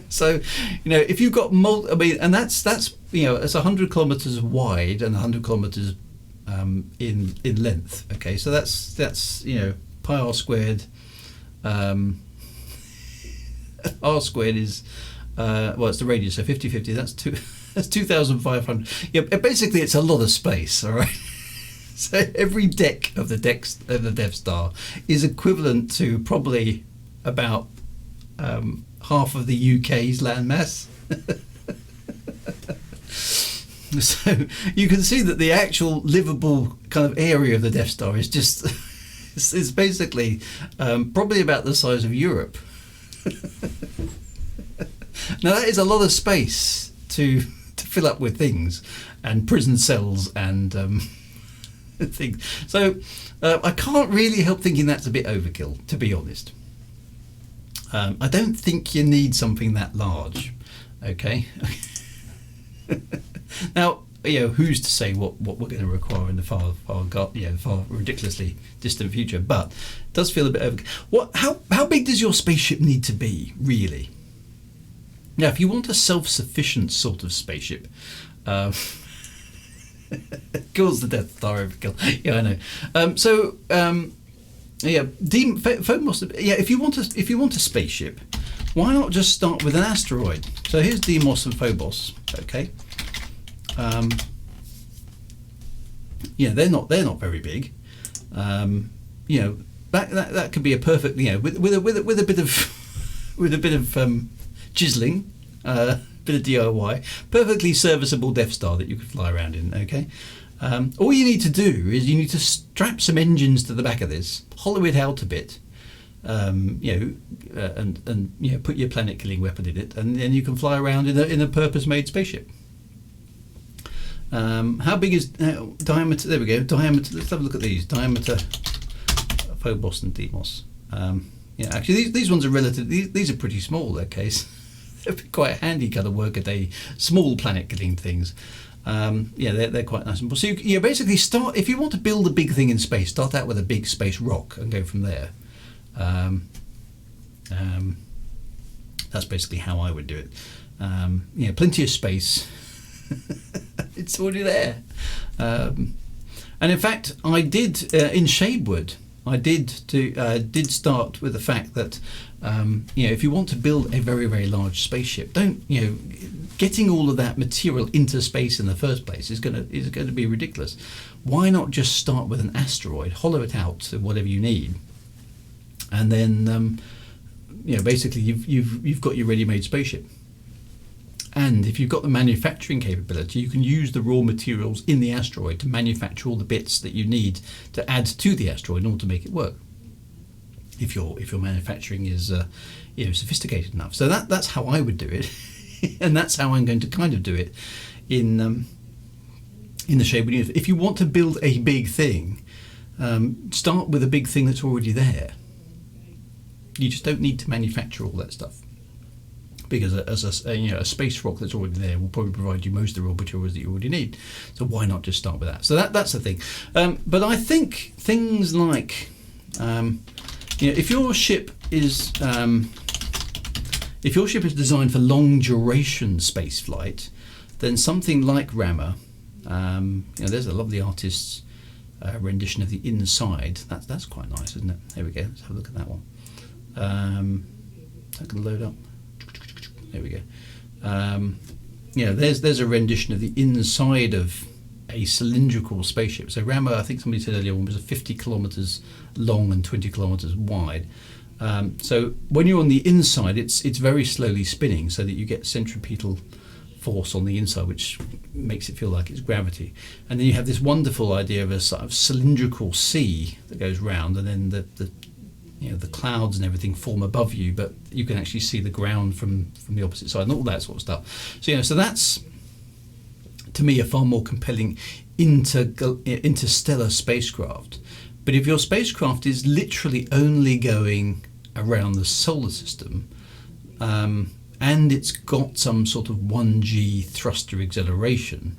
[SPEAKER 1] So if you've got I mean, and that's it's 100 kilometers wide and 100 kilometers in length. Okay, so that's pi r squared. R squared is it's the radius, so 50/50. That's 2,500. Yeah, basically it's a lot of space. All right. So every deck of the Death Star is equivalent to probably about half of the UK's landmass. So you can see that the actual livable kind of area of the Death Star is just it's basically probably about the size of Europe. Now that is a lot of space to fill up with things and prison cells and things. So I can't really help thinking that's a bit overkill, to be honest. I don't think you need something that large. Okay. Now, who's to say what we're going to require in the far ridiculously distant future? But it does feel a bit overkill. How big does your spaceship need to be, really? Now, if you want a self-sufficient sort of spaceship, kills the Death Star overkill. Yeah, I know. If you want a spaceship, why not just start with an asteroid? So here's Deimos and Phobos. Okay. They're not very big. That could be a perfect with a bit of chiseling, bit of DIY, perfectly serviceable Death Star that you could fly around in. Okay. All you need to do is you need to strap some engines to the back of this, hollow it out a bit, and put your planet-killing weapon in it, and then you can fly around in a purpose-made spaceship. How big is diameter? There we go. Diameter. Let's have a look at these. Diameter, Phobos and Deimos. Actually, these ones are relative. These are pretty small. Okay, so they're quite handy kind of work-a-day small planet-killing things. They're quite nice. So you basically start, if you want to build a big thing in space, start out with a big space rock and go from there. That's basically how I would do it. Plenty of space. It's already there. And in fact, I did in Shadewood. I did start with the fact that if you want to build a very, very large spaceship, getting all of that material into space in the first place is going to be ridiculous. Why not just start with an asteroid, hollow it out to whatever you need, and then basically you've got your ready-made spaceship. And if you've got the manufacturing capability, you can use the raw materials in the asteroid to manufacture all the bits that you need to add to the asteroid in order to make it work. If your manufacturing is sophisticated enough, so that's how I would do it, and that's how I'm going to kind of do it in the shape of universe. If you want to build a big thing, start with a big thing that's already there. You just don't need to manufacture all that stuff, because a space rock that's already there will probably provide you most of the raw materials that you already need. So why not just start with that? So that's the thing. But I think things like if your ship is designed for long duration space flight, then something like Rammer, there's a lovely artist's rendition of the inside. That's quite nice, isn't it? There we go. Let's have a look at that one. Is that going to load up? There we go. There's a rendition of the inside of a cylindrical spaceship. So Rammer, I think somebody said earlier, was 50 kilometers long and 20 kilometers wide. So when you're on the inside, it's very slowly spinning, so that you get centripetal force on the inside, which makes it feel like it's gravity. And then you have this wonderful idea of a sort of cylindrical sea that goes round, and then the clouds and everything form above you, but you can actually see the ground from the opposite side and all that sort of stuff. So that's, to me, a far more compelling interstellar spacecraft. But if your spacecraft is literally only going around the solar system, and it's got some sort of 1G thruster acceleration,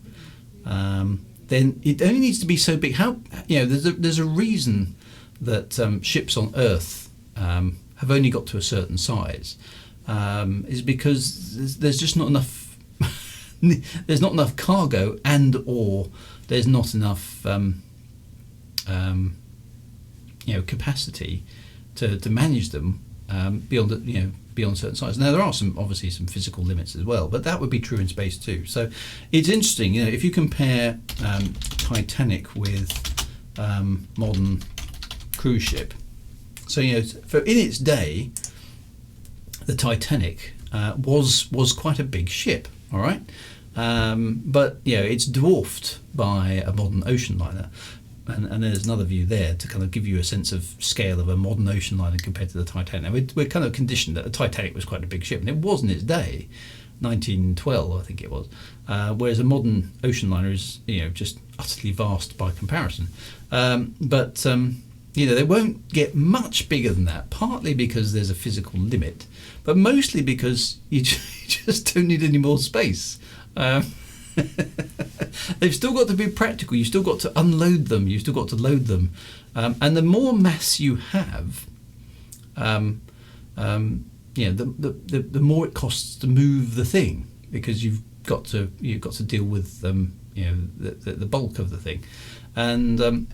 [SPEAKER 1] then it only needs to be so big. There's a reason that ships on Earth have only got to a certain size, is because there's just not enough. There's not enough cargo, or there's not enough capacity to manage them beyond certain size. Now there are obviously some physical limits as well, but that would be true in space too. So it's interesting, if you compare Titanic with modern cruise ship. So in its day, the Titanic was quite a big ship, all right, but it's dwarfed by a modern ocean liner, and there's another view there to kind of give you a sense of scale of a modern ocean liner compared to the Titanic. Now, we're kind of conditioned that the Titanic was quite a big ship, and it was in its day, 1912 I think it was, whereas a modern ocean liner is just utterly vast by comparison. But they won't get much bigger than that, partly because there's a physical limit, but mostly because you just don't need any more space. They've still got to be practical. You've still got to unload them. You've still got to load them. And the more mass you have, the more it costs to move the thing, because you've got to deal with the bulk of the thing. And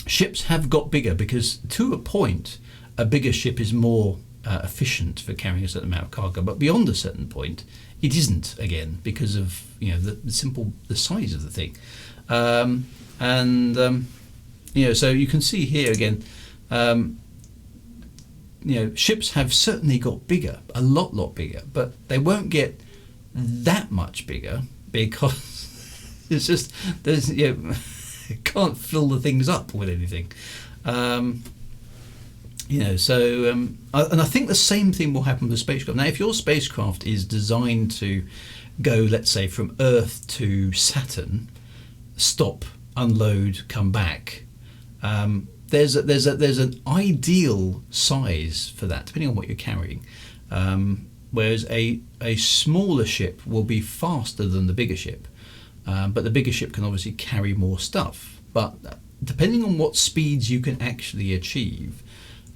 [SPEAKER 1] ships have got bigger because, to a point, a bigger ship is more efficient for carrying a certain amount of cargo, but beyond a certain point it isn't, again, because of the size of the thing. So you can see here again, ships have certainly got bigger, a lot bigger, but they won't get that much bigger because it's just it can't fill the things up with anything. And I think the same thing will happen with the spacecraft. Now, if your spacecraft is designed to go, let's say, from Earth to Saturn, stop, unload, come back, there's an ideal size for that, depending on what you're carrying. Whereas a smaller ship will be faster than the bigger ship, but the bigger ship can obviously carry more stuff. But depending on what speeds you can actually achieve,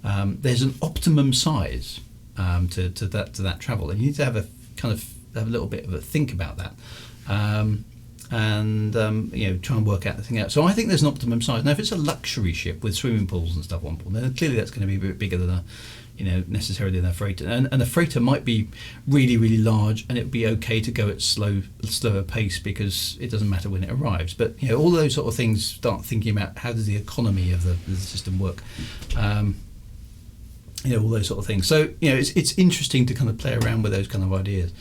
[SPEAKER 1] there's an optimum size to that travel, and you need to have a little bit of a think about that. and try and work out the thing out. So I think there's an optimum size. Now, if it's a luxury ship with swimming pools and stuff on board, then clearly that's going to be a bit bigger than necessarily than a freighter. And a freighter might be really, really large, and it would be okay to go at slower pace because it doesn't matter when it arrives. But all those sort of things, start thinking about how does the economy of the system work. All those sort of things. So it's interesting to kind of play around with those kind of ideas.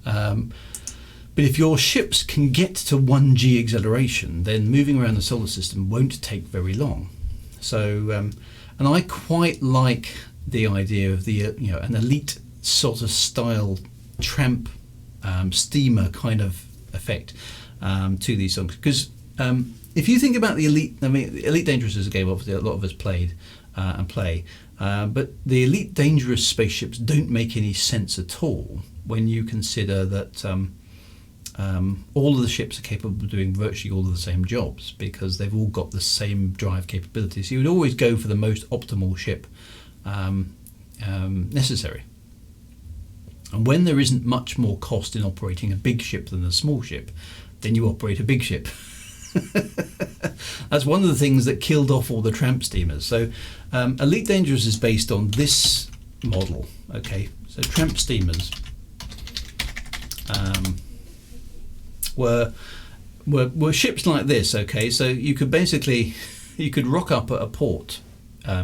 [SPEAKER 1] But if your ships can get to 1G acceleration, then moving around the solar system won't take very long. So, and I quite like the idea of an elite sort of style tramp steamer kind of effect to these songs. Because if you think about the Elite, Elite Dangerous is a game obviously a lot of us played and play, but the Elite Dangerous spaceships don't make any sense at all when you consider that all of the ships are capable of doing virtually all of the same jobs because they've all got the same drive capabilities. So you would always go for the most optimal ship necessary. And when there isn't much more cost in operating a big ship than a small ship, then you operate a big ship. That's one of the things that killed off all the tramp steamers. So Elite Dangerous is based on this model. Okay, so tramp steamers were ships like this. Okay, so you could rock up at a port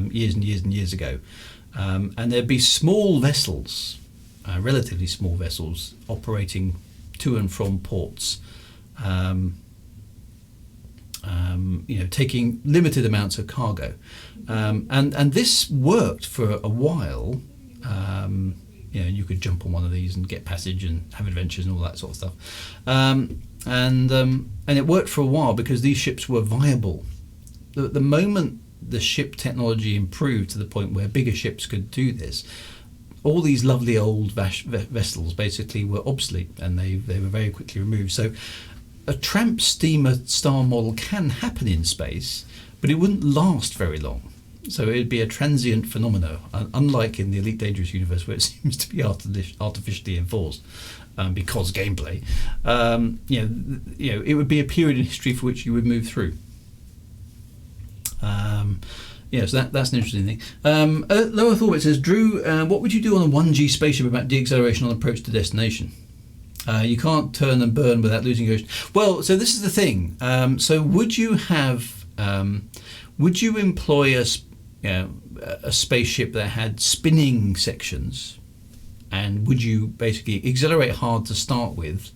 [SPEAKER 1] years and years and years ago, and there'd be small vessels, relatively small vessels, operating to and from ports, taking limited amounts of cargo, and this worked for a while. You could jump on one of these and get passage and have adventures and all that sort of stuff, and it worked for a while because these ships were viable. The moment the ship technology improved to the point where bigger ships could do this, all these lovely old vessels basically were obsolete, and they were very quickly removed. So a tramp steamer style model can happen in space, but it wouldn't last very long. So it would be a transient phenomenon, unlike in the Elite Dangerous universe where it seems to be artificially enforced because gameplay. It would be a period in history for which you would move through. So that's an interesting thing. Lower Thought says, Drew, what would you do on a 1G spaceship about deacceleration on approach to destination? You can't turn and burn without losing your... Well, so this is the thing. So would you employ a spaceship that had spinning sections, and would you basically accelerate hard to start with,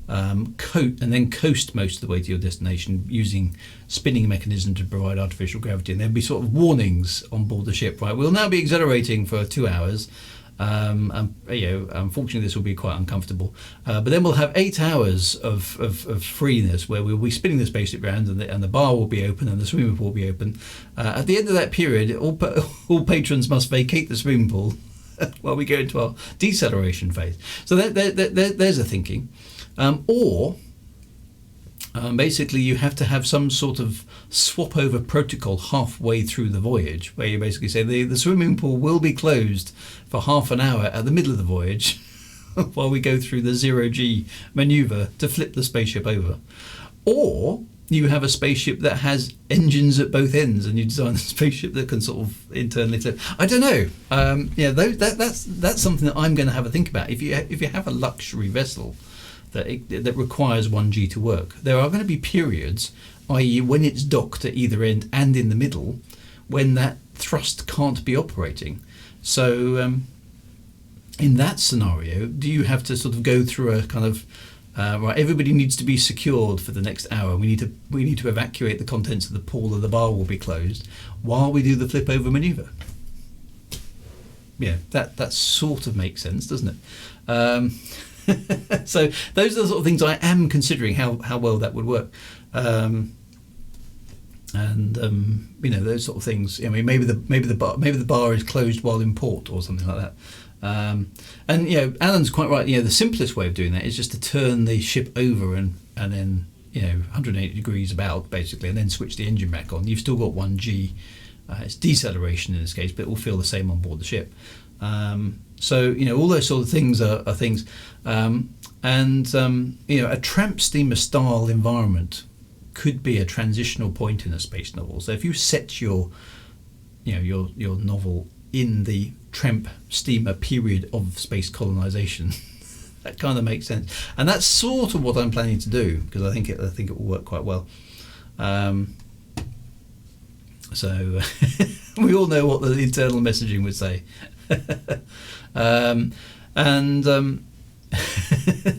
[SPEAKER 1] and then coast most of the way to your destination using spinning mechanism to provide artificial gravity, and there'd be sort of warnings on board the ship, right? We'll now be accelerating for 2 hours. Unfortunately, this will be quite uncomfortable. But then we'll have 8 hours of freeness where we'll be spinning the spaceship around, and the bar will be open and the swimming pool will be open. At the end of that period, all patrons must vacate the swimming pool while we go into our deceleration phase. So there's a thinking. Basically, you have to have some sort of swap over protocol halfway through the voyage, where you basically say the swimming pool will be closed for half an hour at the middle of the voyage while we go through the 0G maneuver to flip the spaceship over. Or you have a spaceship that has engines at both ends, and you design a spaceship that can sort of internally flip. I don't know. That's something that I'm going to have a think about. If you have a luxury vessel that requires 1G to work, there are going to be periods, i.e. when it's docked at either end and in the middle, when that thrust can't be operating. So in that scenario, do you have to sort of go through a kind of right, everybody needs to be secured for the next hour, we need to evacuate the contents of the pool, and the bar will be closed while we do the flip over maneuver? Yeah, that sort of makes sense, doesn't it? So those are the sort of things I am considering how well that would work, those sort of things. I mean, maybe the bar is closed while in port or something like that. Alan's quite right. The simplest way of doing that is just to turn the ship over and then 180 degrees about basically, and then switch the engine back on. You've still got 1G. It's deceleration in this case, but it will feel the same on board the ship. So all those sort of things are things, and a tramp steamer style environment could be a transitional point in a space novel. So if you set your novel in the tramp steamer period of space colonization, that kind of makes sense, and that's sort of what I'm planning to do, because I think it will work quite well. So we all know what the internal messaging would say.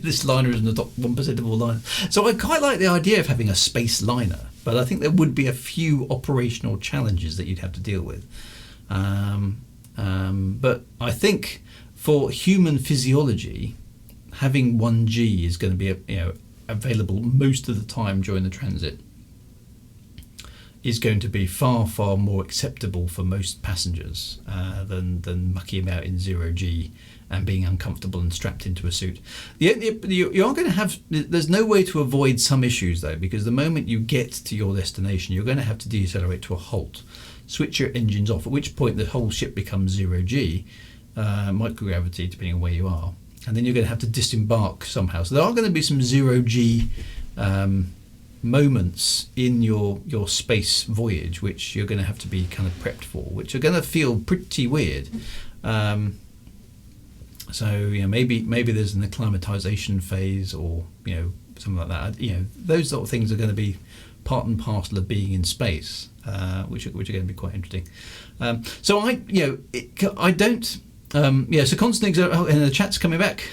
[SPEAKER 1] This liner is in the top 1% of all liners. So I quite like the idea of having a space liner, but I think there would be a few operational challenges that you'd have to deal with. But I think for human physiology, having 1G is going to be available most of the time during the transit, is going to be far, far more acceptable for most passengers than mucking about in 0G and being uncomfortable and strapped into a suit. You are going to have, there's no way to avoid some issues though, because the moment you get to your destination, you're going to have to decelerate to a halt, switch your engines off, at which point the whole ship becomes 0G, microgravity depending on where you are, and then you're going to have to disembark somehow. So there are going to be some 0G moments in your space voyage which you're going to have to be kind of prepped for, which are going to feel pretty weird. So maybe there's an acclimatization phase, or something like that. Those sort of things are going to be part and parcel of being in space, which are going to be quite interesting. So I don't. So constant and the chat's coming back.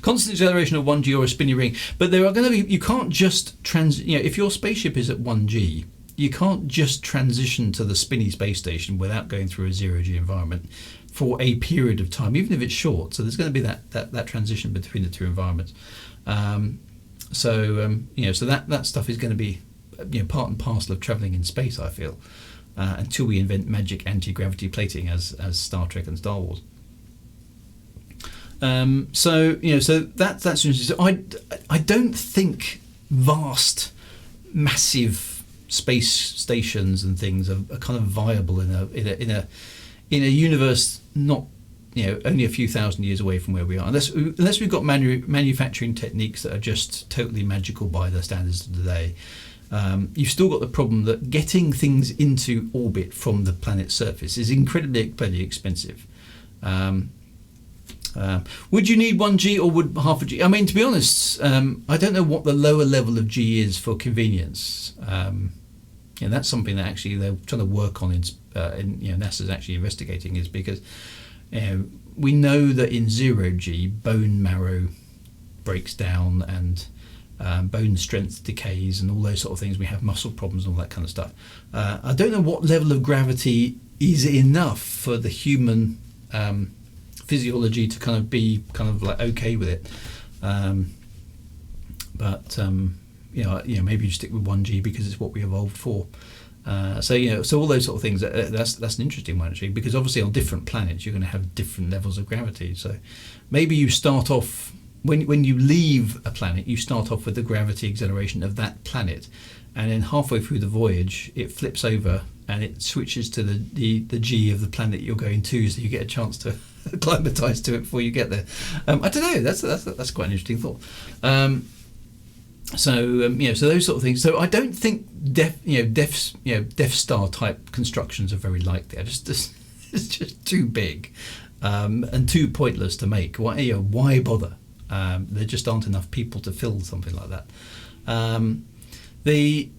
[SPEAKER 1] Constant acceleration of 1G or a spinny ring, but there are going to be, you can't just if your spaceship is at 1G, you can't just transition to the spinny space station without going through a 0G environment for a period of time, even if it's short. So there's going to be that transition between the two environments. So that stuff is going to be part and parcel of traveling in space, I feel, until we invent magic anti-gravity plating as Star Trek and Star Wars. So that's interesting. So I don't think vast, massive space stations and things are kind of viable in a universe not only a few thousand years away from where we are, unless we've got manufacturing techniques that are just totally magical by the standards of today. You've still got the problem that getting things into orbit from the planet's surface is incredibly expensive. Would you need 1G or would half a G? I mean, to be honest, I don't know what the lower level of G is for convenience. That's something that actually they're trying to work on. NASA's actually investigating, is because we know that in 0G bone marrow breaks down and bone strength decays and all those sort of things. We have muscle problems and all that kind of stuff. I don't know what level of gravity is enough for the human physiology to kind of be like okay with it, but maybe you stick with 1G because it's what we evolved for. So all those sort of things. That's an interesting one actually, because obviously on different planets you're going to have different levels of gravity. So maybe you start off when you leave a planet, you start off with the gravity acceleration of that planet, and then halfway through the voyage it flips over and it switches to the G of the planet you're going to, so you get a chance to acclimatise to it before you get there. I don't know. That's quite an interesting thought. So those sort of things. So I don't think Death Star type constructions are very likely. It's just too big and too pointless to make. Why bother? There just aren't enough people to fill something like that. The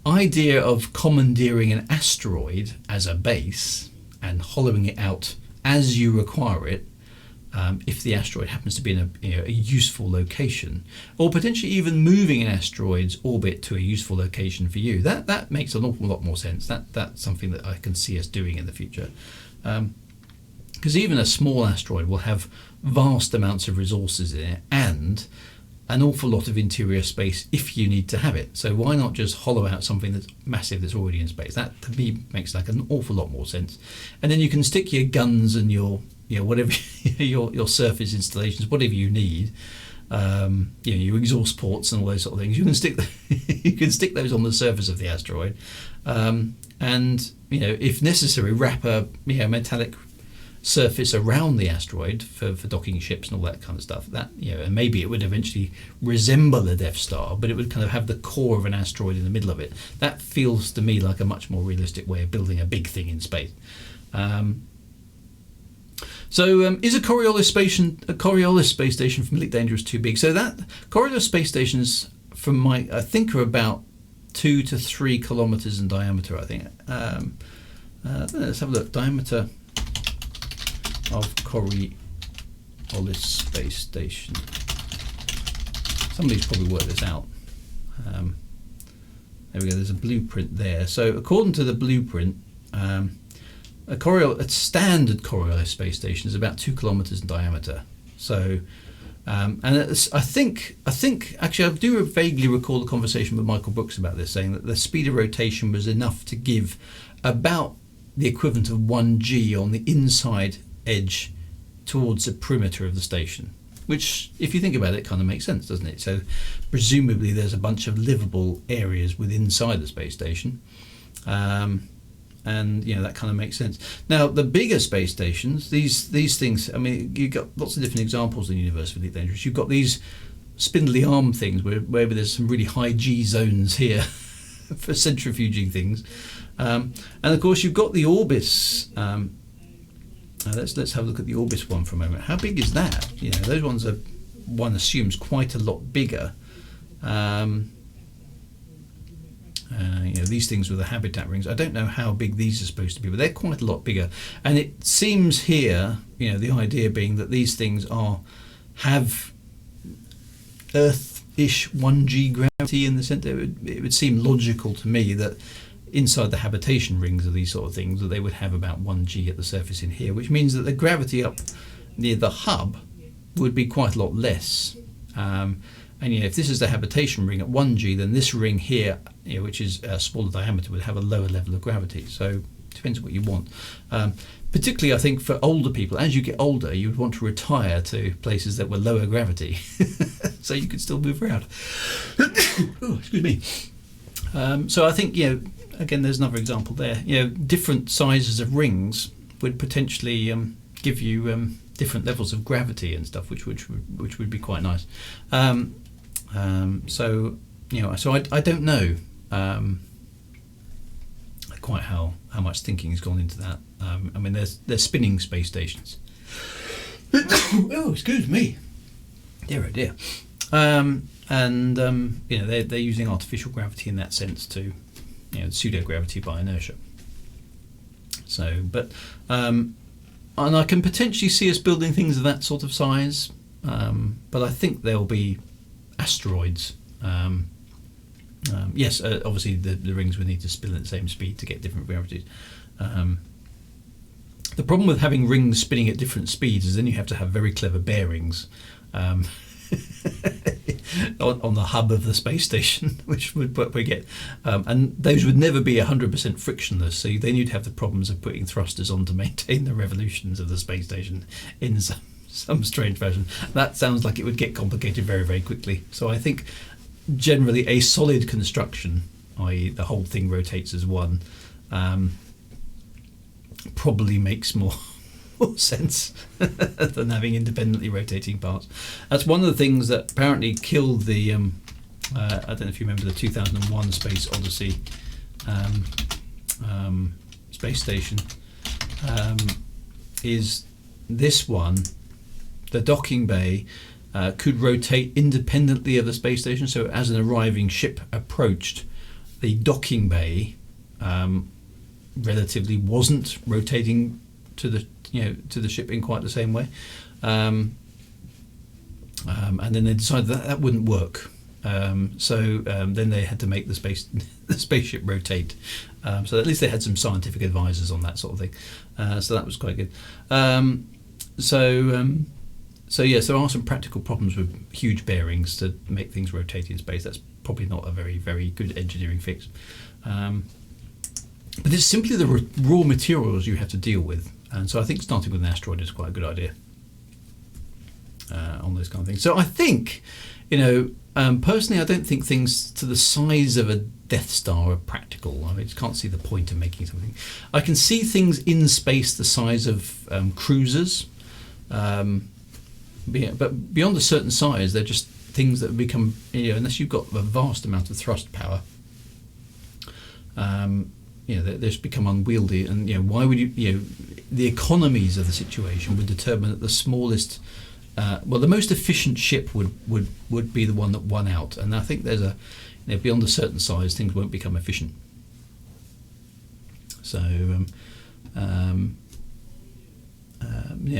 [SPEAKER 1] idea of commandeering an asteroid as a base and hollowing it out as you require it, if the asteroid happens to be in a useful location, or potentially even moving an asteroid's orbit to a useful location for you, that makes an awful lot more sense. That's something that I can see us doing in the future, because even a small asteroid will have vast amounts of resources in it and an awful lot of interior space if you need to have it. So why not just hollow out something that's massive that's already in space? That to me makes like an awful lot more sense. And then you can stick your guns and your whatever your surface installations, whatever you need, your exhaust ports and all those sort of things. You can stick those on the surface of the asteroid, and if necessary, wrap a metallic surface around the asteroid for docking ships and all that kind of stuff. That, you know, and maybe it would eventually resemble a Death Star, but it would kind of have the core of an asteroid in the middle of it. That feels to me like a much more realistic way of building a big thing in space. Is a Coriolis space station from Elite Dangerous too big? So that Coriolis space stations, I think, are about 2 to 3 kilometers in diameter. I think. Let's have a look. Diameter of Coriolis space station. Somebody's probably worked this out. There we go. There's a blueprint there. So according to the blueprint, a standard Coriolis space station is about 2 kilometers in diameter. So, and I think actually I do vaguely recall a conversation with Michael Brooks about this, saying that the speed of rotation was enough to give about the equivalent of 1g on the inside edge towards the perimeter of the station, which, if you think about it, kind of makes sense, doesn't it? So presumably there's a bunch of livable areas within inside the space station, and you know, that kind of makes sense. Now the bigger space stations, these things, I mean, you've got lots of different examples in the universe of Elite Dangerous. You've got these spindly arm things where there's some really high G zones here for centrifuging things, and of course you've got the Orbis. Let's have a look at the Orbis one for a moment. How big is that? You know, those ones are, one assumes, quite a lot bigger. You know, these things with the habitat rings, I don't know how big these are supposed to be, but they're quite a lot bigger. And it seems here, you know, the idea being that these things have Earth-ish 1g gravity in the centre. It would seem logical to me that inside the habitation rings of these sort of things, that they would have about 1g at the surface in here, which means that the gravity up near the hub would be quite a lot less. And you know, if this is the habitation ring at 1g, then this ring here, you know, which is a smaller diameter, would have a lower level of gravity. So it depends what you want. Particularly, I think, for older people, as you get older, you would want to retire to places that were lower gravity, so you could still move around. Oh, excuse me. So I think, you know, again, there's another example there. You know, different sizes of rings would potentially give you different levels of gravity and stuff, which would be quite nice. So you know, so I don't know quite how much thinking has gone into that. I mean, there's spinning space stations. Oh, excuse me. Dear oh dear. And you know, they're using artificial gravity in that sense to, you know, pseudo gravity by inertia. So, but and I can potentially see us building things of that sort of size, but I think there'll be asteroids. Yes, obviously the rings would need to spin at the same speed to get different gravities. The problem with having rings spinning at different speeds is then you have to have very clever bearings on the hub of the space station, which would we get, and those would never be 100% frictionless. So then you'd have the problems of putting thrusters on to maintain the revolutions of the space station in some strange fashion. That sounds like it would get complicated very, very quickly. So I think generally a solid construction, i.e. the whole thing rotates as one, probably makes more sense than having independently rotating parts. That's one of the things that apparently killed the I don't know if you remember the 2001 Space Odyssey space station, is this one. The docking bay could rotate independently of the space station, so as an arriving ship approached, the docking bay relatively wasn't rotating to the ship in quite the same way, and then they decided that wouldn't work. So then they had to make the spaceship rotate. So at least they had some scientific advisors on that sort of thing. So that was quite good. So yes, there are some practical problems with huge bearings to make things rotate in space. That's probably not a very, very good engineering fix. But it's simply the raw materials you have to deal with. And so I think starting with an asteroid is quite a good idea on those kind of things. So I think, personally, I don't think things to the size of a Death Star are practical. I just can't see the point of making something. I can see things in space the size of cruisers, but beyond a certain size, they're just things that become, unless you've got a vast amount of thrust power, they just become unwieldy. And why would you? The economies of the situation would determine that the smallest, the most efficient ship would be the one that won out. And I think there's beyond a certain size, things won't become efficient. So,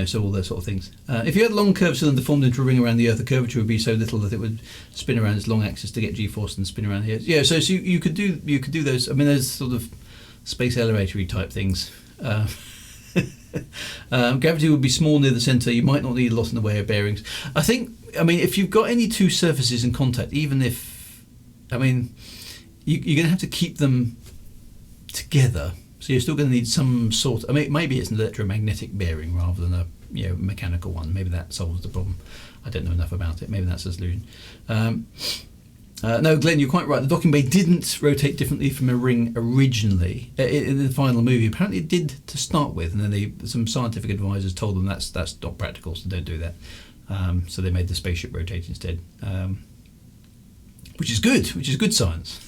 [SPEAKER 1] so all those sort of things. If you had a long curved cylinder formed into a ring around the Earth, the curvature would be so little that it would spin around its long axis to get G-force and spin around here. Yeah, so you could do those. I mean, there's sort of space elevatory type things. Gravity would be small near the centre. You might not need a lot in the way of bearings. If you've got any two surfaces in contact, even if, you're going to have to keep them together. So you're still going to need some sort. Maybe it's an electromagnetic bearing rather than a mechanical one. Maybe that solves the problem. I don't know enough about it. Maybe that's a solution. No, Glenn, you're quite right. The docking bay didn't rotate differently from a ring originally in the final movie. Apparently, it did to start with, and then some scientific advisors told them that's not practical, so don't do that. So they made the spaceship rotate instead. Which is good science.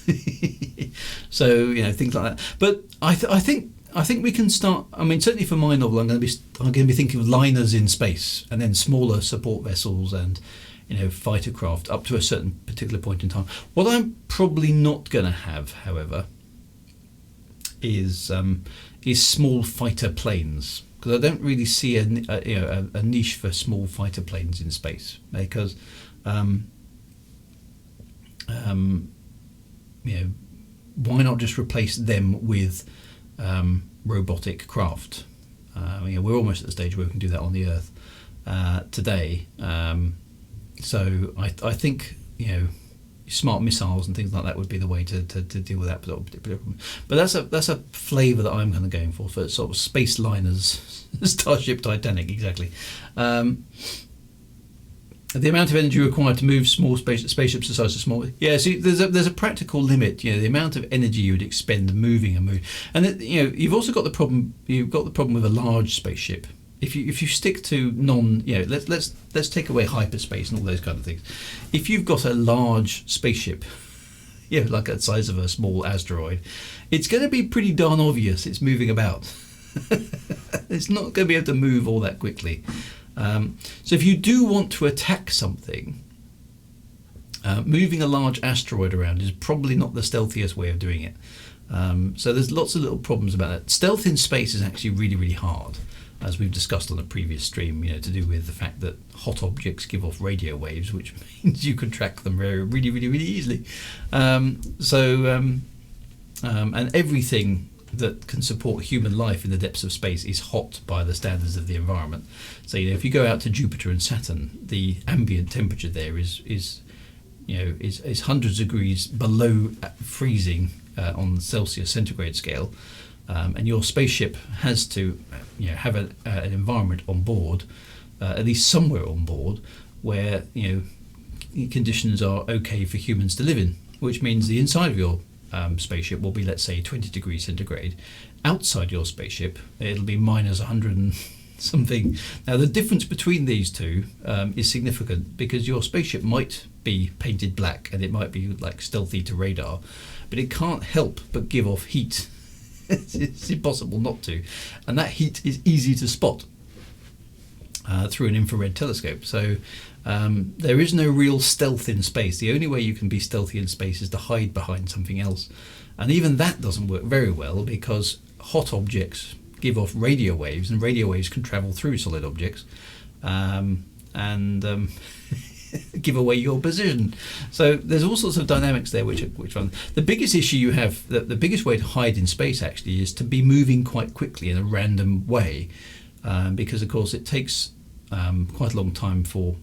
[SPEAKER 1] So things like that. But I think we can start. Certainly for my novel, I'm going to be thinking of liners in space, and then smaller support vessels and fighter craft up to a certain particular point in time. What I'm probably not going to have, however, is small fighter planes, because I don't really see a niche for small fighter planes in space, because. Why not just replace them with robotic craft? We're almost at the stage where we can do that on the Earth today. So I think smart missiles and things like that would be the way to deal with that particular problem. But that's a flavour that I'm kind of going for sort of space liners, Starship Titanic, exactly. The amount of energy required to move small spaceships the size of small. Yeah, see, there's a practical limit. The amount of energy you would expend moving and moving, and you've also got the problem. You've got the problem with a large spaceship. If you stick to let's take away hyperspace and all those kind of things. If you've got a large spaceship, like the size of a small asteroid, it's going to be pretty darn obvious it's moving about. It's not going to be able to move all that quickly. So if you do want to attack something, moving a large asteroid around is probably not the stealthiest way of doing it. So there's lots of little problems about that. Stealth in space is actually really, really hard, as we've discussed on a previous stream, to do with the fact that hot objects give off radio waves, which means you can track them really, really, really easily. And everything that can support human life in the depths of space is hot by the standards of the environment. So if you go out to Jupiter and Saturn, the ambient temperature there is hundreds of degrees below freezing on the Celsius centigrade scale, and your spaceship has to have an environment on board, at least somewhere on board, where conditions are okay for humans to live in, which means the inside of your spaceship will be, let's say, 20 degrees centigrade. Outside your spaceship, it'll be minus 100 and something. Now, the difference between these two is significant, because your spaceship might be painted black and it might be like stealthy to radar, but it can't help but give off heat. It's impossible not to, and that heat is easy to spot through an infrared telescope. So there is no real stealth in space. The only way you can be stealthy in space is to hide behind something else, and even that doesn't work very well, because hot objects give off radio waves, and radio waves can travel through solid objects and give away your position. So there's all sorts of dynamics there which run. The biggest issue you have, the biggest way to hide in space actually, is to be moving quite quickly in a random way, because of course it takes quite a long time for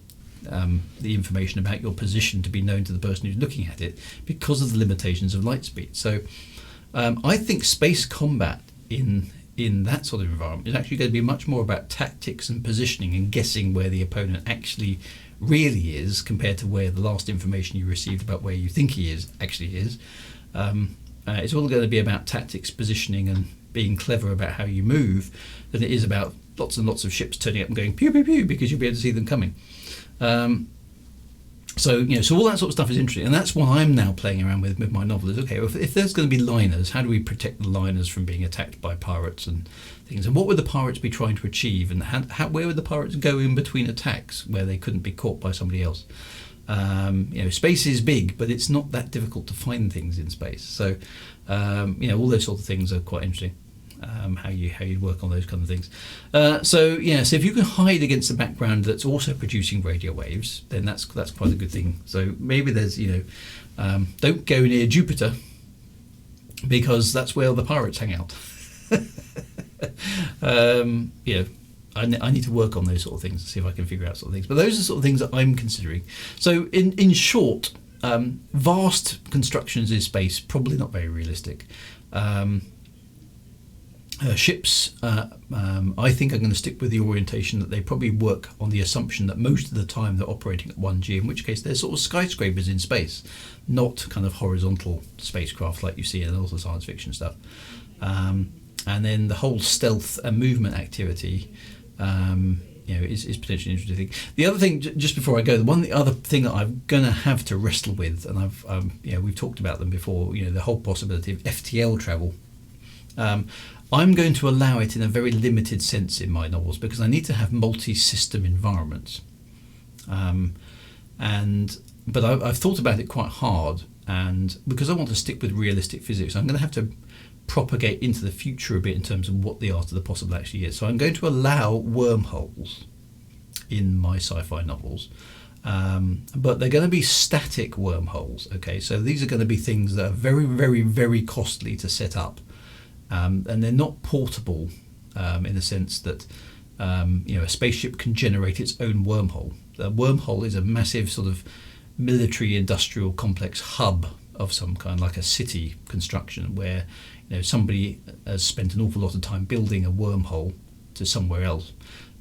[SPEAKER 1] the information about your position to be known to the person who's looking at it, because of the limitations of light speed. So I think space combat in that sort of environment is actually going to be much more about tactics and positioning and guessing where the opponent actually really is compared to where the last information you received about where you think he is actually is. It's all going to be about tactics, positioning, and being clever about how you move than it is about lots and lots of ships turning up and going pew pew pew because you'll be able to see them coming. So all that sort of stuff is interesting, and that's what I'm now playing around with my novel. Is okay, well, if there's going to be liners, how do we protect the liners from being attacked by pirates and things? And what would the pirates be trying to achieve? And where would the pirates go in between attacks where they couldn't be caught by somebody else? Space is big, but it's not that difficult to find things in space. So all those sort of things are quite interesting. How you work on those kind of things. So if you can hide against a background that's also producing radio waves, then that's quite a good thing. So maybe there's don't go near Jupiter because that's where the pirates hang out. I need to work on those sort of things to see if I can figure out sort of things. But those are the sort of things that I'm considering. So in short, vast constructions in space, probably not very realistic. Ships, I think I'm going to stick with the orientation that they probably work on the assumption that most of the time they're operating at 1G, in which case they're sort of skyscrapers in space, not kind of horizontal spacecraft like you see in all the science fiction stuff. And then the whole stealth and movement activity is potentially an interesting thing. The other thing, just before I go, the other thing that I'm going to have to wrestle with, and we've talked about them before, the whole possibility of Ftl travel. I'm going to allow it in a very limited sense in my novels because I need to have multi-system environments. But I've thought about it quite hard, and because I want to stick with realistic physics, I'm going to have to propagate into the future a bit in terms of what the art of the possible actually is. So I'm going to allow wormholes in my sci-fi novels, but they're going to be static wormholes. Okay, so these are going to be things that are very, very, very costly to set up. And they're not portable in the sense that a spaceship can generate its own wormhole. The wormhole is a massive sort of military industrial complex hub of some kind, like a city construction where somebody has spent an awful lot of time building a wormhole to somewhere else.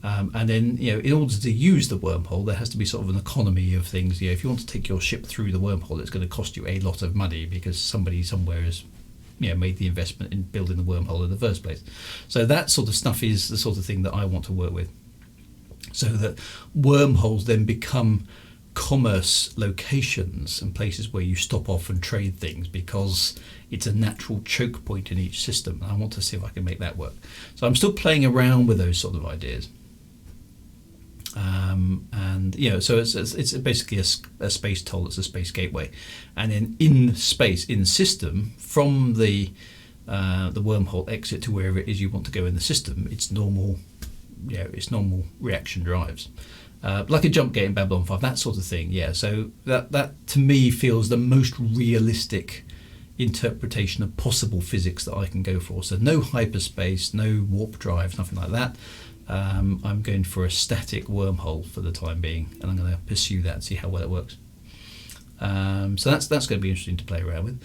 [SPEAKER 1] And then, in order to use the wormhole, there has to be sort of an economy of things. If you want to take your ship through the wormhole, it's going to cost you a lot of money because somebody somewhere has made the investment in building the wormhole in the first place. So that sort of stuff is the sort of thing that I want to work with, so that wormholes then become commerce locations and places where you stop off and trade things because it's a natural choke point in each system. I want to see if I can make that work. So I'm still playing around with those sort of ideas. So it's basically a space toll. It's a space gateway, and then in space, in system, from the wormhole exit to wherever it is you want to go in the system, it's normal reaction drives, like a jump gate in Babylon 5, that sort of thing. So that to me feels the most realistic interpretation of possible physics that I can go for. So no hyperspace, no warp drives, nothing like that. I'm going for a static wormhole for the time being, and I'm going to pursue that and see how well it works. So that's going to be interesting to play around with.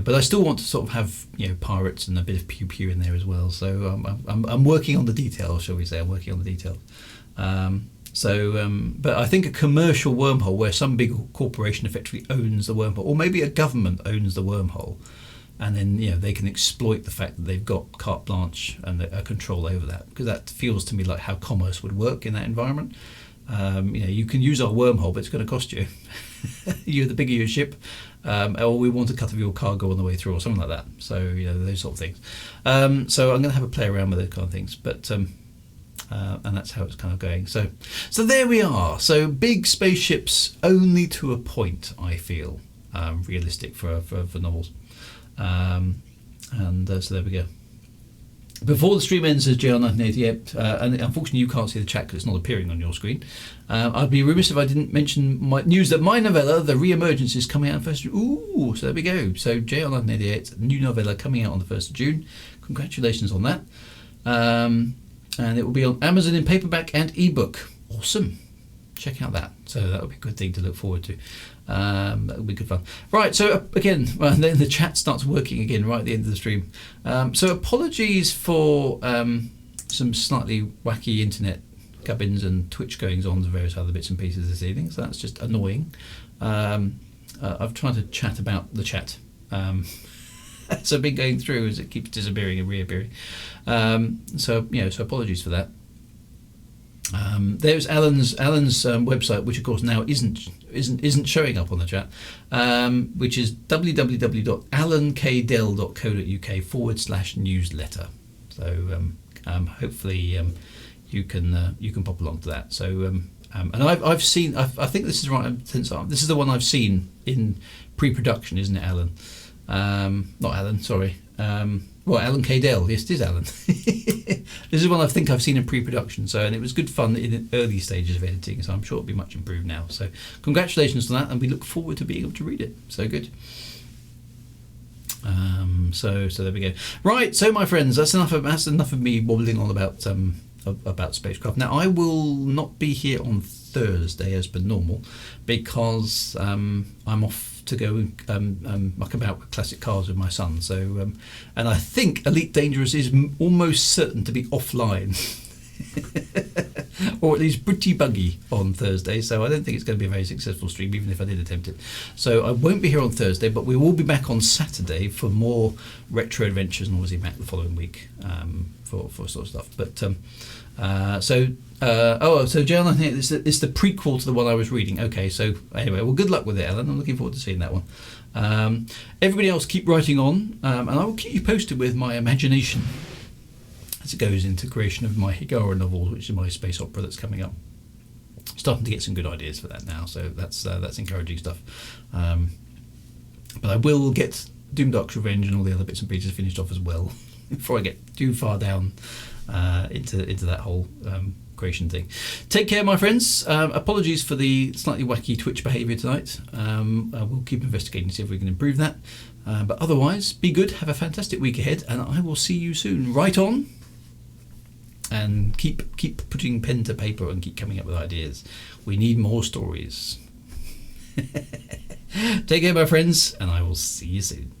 [SPEAKER 1] But I still want to sort of have pirates and a bit of pew pew in there as well. So I'm working on the details, shall we say? I'm working on the details. But I think a commercial wormhole where some big corporation effectively owns the wormhole, or maybe a government owns the wormhole. And then they can exploit the fact that they've got carte blanche and a control over that, because that feels to me like how commerce would work in that environment. You can use our wormhole, but it's going to cost you. You're the bigger your ship, or we want a cut of your cargo on the way through, or something like that. So those sort of things. So I'm going to have a play around with those kind of things, but and that's how it's kind of going. So there we are. So big spaceships only to a point, I feel, realistic for novels. So there we go. Before the stream ends, says JR1988, and unfortunately you can't see the chat because it's not appearing on your screen. I'd be remiss if I didn't mention my news that my novella, The Re-Emergence, is coming out on 1st of June. Ooh, so there we go. So JR1988, new novella coming out on the 1st of June. Congratulations on that. And it will be on Amazon in paperback and ebook. Awesome. Check out that. So that would be a good thing to look forward to. That would be good fun. Right, so again, then the chat starts working again right at the end of the stream. So apologies for some slightly wacky internet gubbins and Twitch goings on to various other bits and pieces this evening, so that's just annoying. I've tried to chat about the chat. So I've been going through as it keeps disappearing and reappearing. So apologies for that. There's Alan's website, which of course now isn't showing up on the chat, which is www.alankdell.co.uk/newsletter. So hopefully you can pop along to that. So and I've seen, I think this is right, since this is the one I've seen in pre-production, isn't it, Alan? Not Alan, sorry. Well, Alan K. Dell. Yes, it is Alan. This is one I think I've seen in pre-production. So, and it was good fun in the early stages of editing. So I'm sure it'll be much improved now. So, congratulations on that, and we look forward to being able to read it. So good. So there we go. Right. So my friends, that's enough of me wobbling on about spacecraft. Now I will not be here on Thursday as per normal, because I'm off to go muck about with classic cars with my son. So and I think Elite Dangerous is almost certain to be offline, or at least pretty buggy on Thursday. So I don't think it's going to be a very successful stream, even if I did attempt it. So I won't be here on Thursday, but we will be back on Saturday for more retro adventures, and obviously back the following week for sort of stuff. But so Jan, I think it's the prequel to the one I was reading. Okay, so anyway, well, good luck with it, Ellen. I'm looking forward to seeing that one. Everybody else, keep writing on, and I will keep you posted with my imagination as it goes into creation of my Higara novel, which is my space opera that's coming up. Starting to get some good ideas for that now, so that's encouraging stuff. But I will get Doomdark's Revenge and all the other bits and pieces finished off as well before I get too far down into that whole creation thing. Take care, my friends. Apologies for the slightly wacky Twitch behaviour tonight. We'll keep investigating to see if we can improve that. But otherwise, be good, have a fantastic week ahead, and I will see you soon. Right on, and keep putting pen to paper and keep coming up with ideas. We need more stories. Take care, my friends, and I will see you soon.